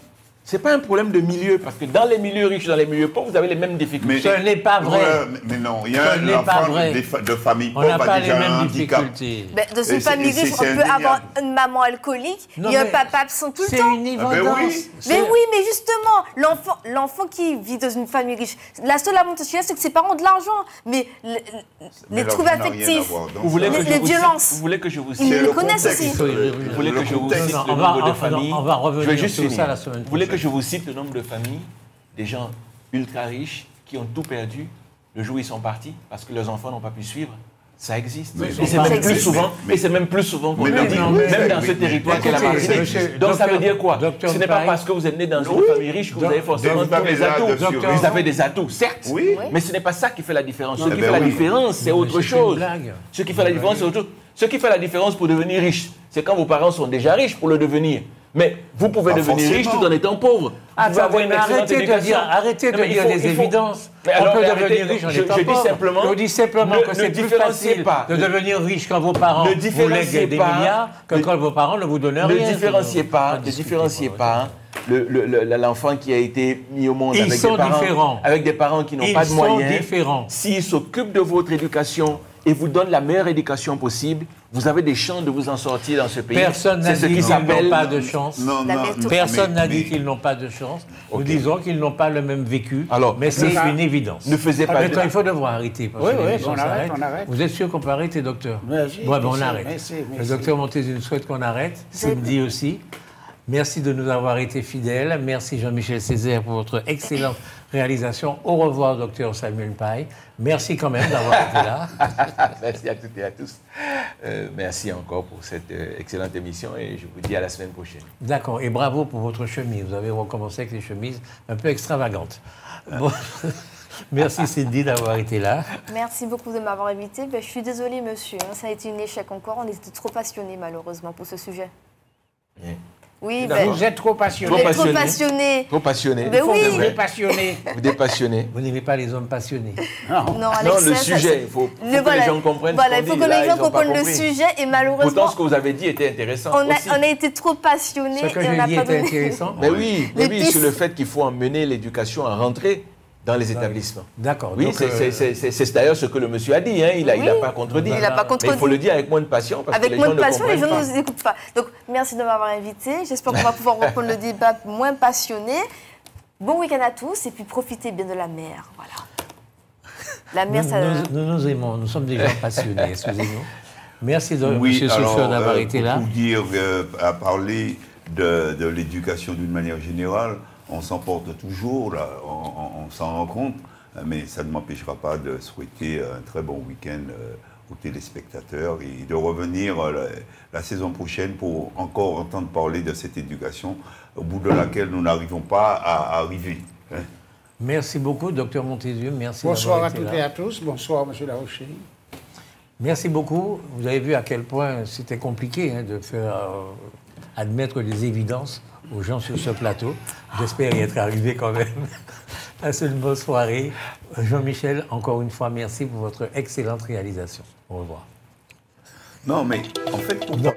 B: C'est pas un problème de milieu, parce que dans les milieux riches, dans les milieux pauvres, vous avez les mêmes difficultés.
A: Ce n'est pas vrai.
E: Mais non, il y a un enfant de famille pauvre a déjà un handicap.
D: Dans une famille riche, on peut avoir une maman alcoolique et un papa absent tout le temps.
A: C'est une évidence.
D: Mais oui, mais justement, l'enfant qui vit dans une famille riche, la seule avantage, c'est que ses parents ont de l'argent. Mais les troubles affectifs, les violences.
B: Vous voulez que je vous cite?
D: Ils le connaissent aussi.
B: Vous voulez que je vous cite le nombre de familles?
A: On va revenir sur ça la semaine prochaine.
B: Vous voulez que je vous cite le nombre de familles, des gens ultra riches qui ont tout perdu le jour où ils sont partis parce que leurs enfants n'ont pas pu suivre? Ça existe. Et c'est même plus souvent. Mais c'est même plus souvent qu'on le dit, même dans ce territoire qu'est la Martinique. Donc ça veut dire quoi? Ce n'est pas parce que vous êtes né dans une famille riche que vous avez forcément tous les atouts. Vous avez des atouts, certes. Mais ce n'est pas ça qui fait la différence. Ce qui fait la différence, c'est autre chose. Ce qui fait la différence, c'est autre chose. Ce qui fait la différence pour devenir riche, c'est quand vos parents sont déjà riches pour le devenir. Mais vous pouvez devenir riche tout en étant pauvre.
A: Arrêtez de dire des évidences. On peut devenir riche en étant pauvre. Je dis simplement que c'est plus facile de devenir riche quand vos parents vous lèguent des milliards que quand vos parents ne vous donnent rien.
B: Ne différenciez pas l'enfant qui a été mis au monde avec des parents qui n'ont pas de moyens. S'ils s'occupent de votre éducation et vous donnent la meilleure éducation possible, vous avez des chances de vous en sortir dans ce pays.
A: Personne n'a dit qu'ils n'ont pas de chance. Personne n'a dit qu'ils n'ont pas de chance. Nous disons qu'ils n'ont pas le même vécu, mais c'est une évidence.
B: Ne faisez pas de...
A: Il faut devoir arrêter. Parce que on arrête. Vous êtes sûr qu'on peut arrêter, docteur? Oui, on arrête. Le docteur Montézune souhaite qu'on arrête. Cindy aussi. Merci de nous avoir été fidèles. Merci Jean-Michel Césaire pour votre excellente réalisation. Au revoir, docteur Samuel Paille. Merci quand même d'avoir été là.
B: Merci à toutes et à tous. Merci encore pour cette excellente émission et je vous dis à la semaine prochaine.
A: D'accord. Et bravo pour votre chemise. Vous avez recommencé avec les chemises un peu extravagantes. Bon. Merci Cindy d'avoir été là.
D: Merci beaucoup de m'avoir invité. Je suis désolée, monsieur. Ça a été un échec encore. On était trop passionnés, malheureusement, pour ce sujet.
B: Bien.
C: Oui, vous êtes trop passionné.
B: Trop passionné. Trop passionné.
C: Mais oui. Vous dépassionné.
B: Vous dépassionnez.
A: Vous n'aimez pas les hommes passionnés.
D: Non, Alex,
B: le sujet, il faut que les gens comprennent
D: il faut que les gens comprennent le sujet et malheureusement...
B: Pourtant, ce que vous avez dit était intéressant
D: on a été trop passionnés.
A: Ce que j'ai dit était intéressant.
B: Mais oui, sur le fait qu'il faut emmener l'éducation à rentrer dans les établissements.
A: D'accord.
B: Oui, c'est d'ailleurs ce que le monsieur a dit. Hein. Il n'a pas contredit.
D: Il n'a pas contredit.
B: Mais il faut le dire avec moins de passion parce
D: avec
B: que les
D: moins
B: gens
D: de passion,
B: ne
D: les gens
B: comprennent
D: ne nous écoutent pas. Donc, merci de m'avoir invité. J'espère qu'on va pouvoir reprendre le débat moins passionné. Bon week-end à tous et puis profitez bien de la mer. Voilà. La mer,
A: nous nous aimons. Nous sommes des gens passionnés. Excusez-nous. Merci M. Souffleur d'avoir été là.
E: Pour dire, à parler de l'éducation d'une manière générale, on s'en porte toujours, là, on s'en rend compte, mais ça ne m'empêchera pas de souhaiter un très bon week-end aux téléspectateurs et de revenir la saison prochaine pour encore entendre parler de cette éducation au bout de laquelle nous n'arrivons pas à arriver. Hein.
A: Merci beaucoup, docteur Montézune. Merci.
C: Bonsoir à toutes et à tous. Bonsoir, M. Larocher.
A: Merci beaucoup. Vous avez vu à quel point c'était compliqué de faire admettre des évidences aux gens sur ce plateau. J'espère y être arrivé quand même. Passez une bonne soirée. Jean-Michel, encore une fois, merci pour votre excellente réalisation. Au revoir.
E: Non, mais en fait, pourquoi...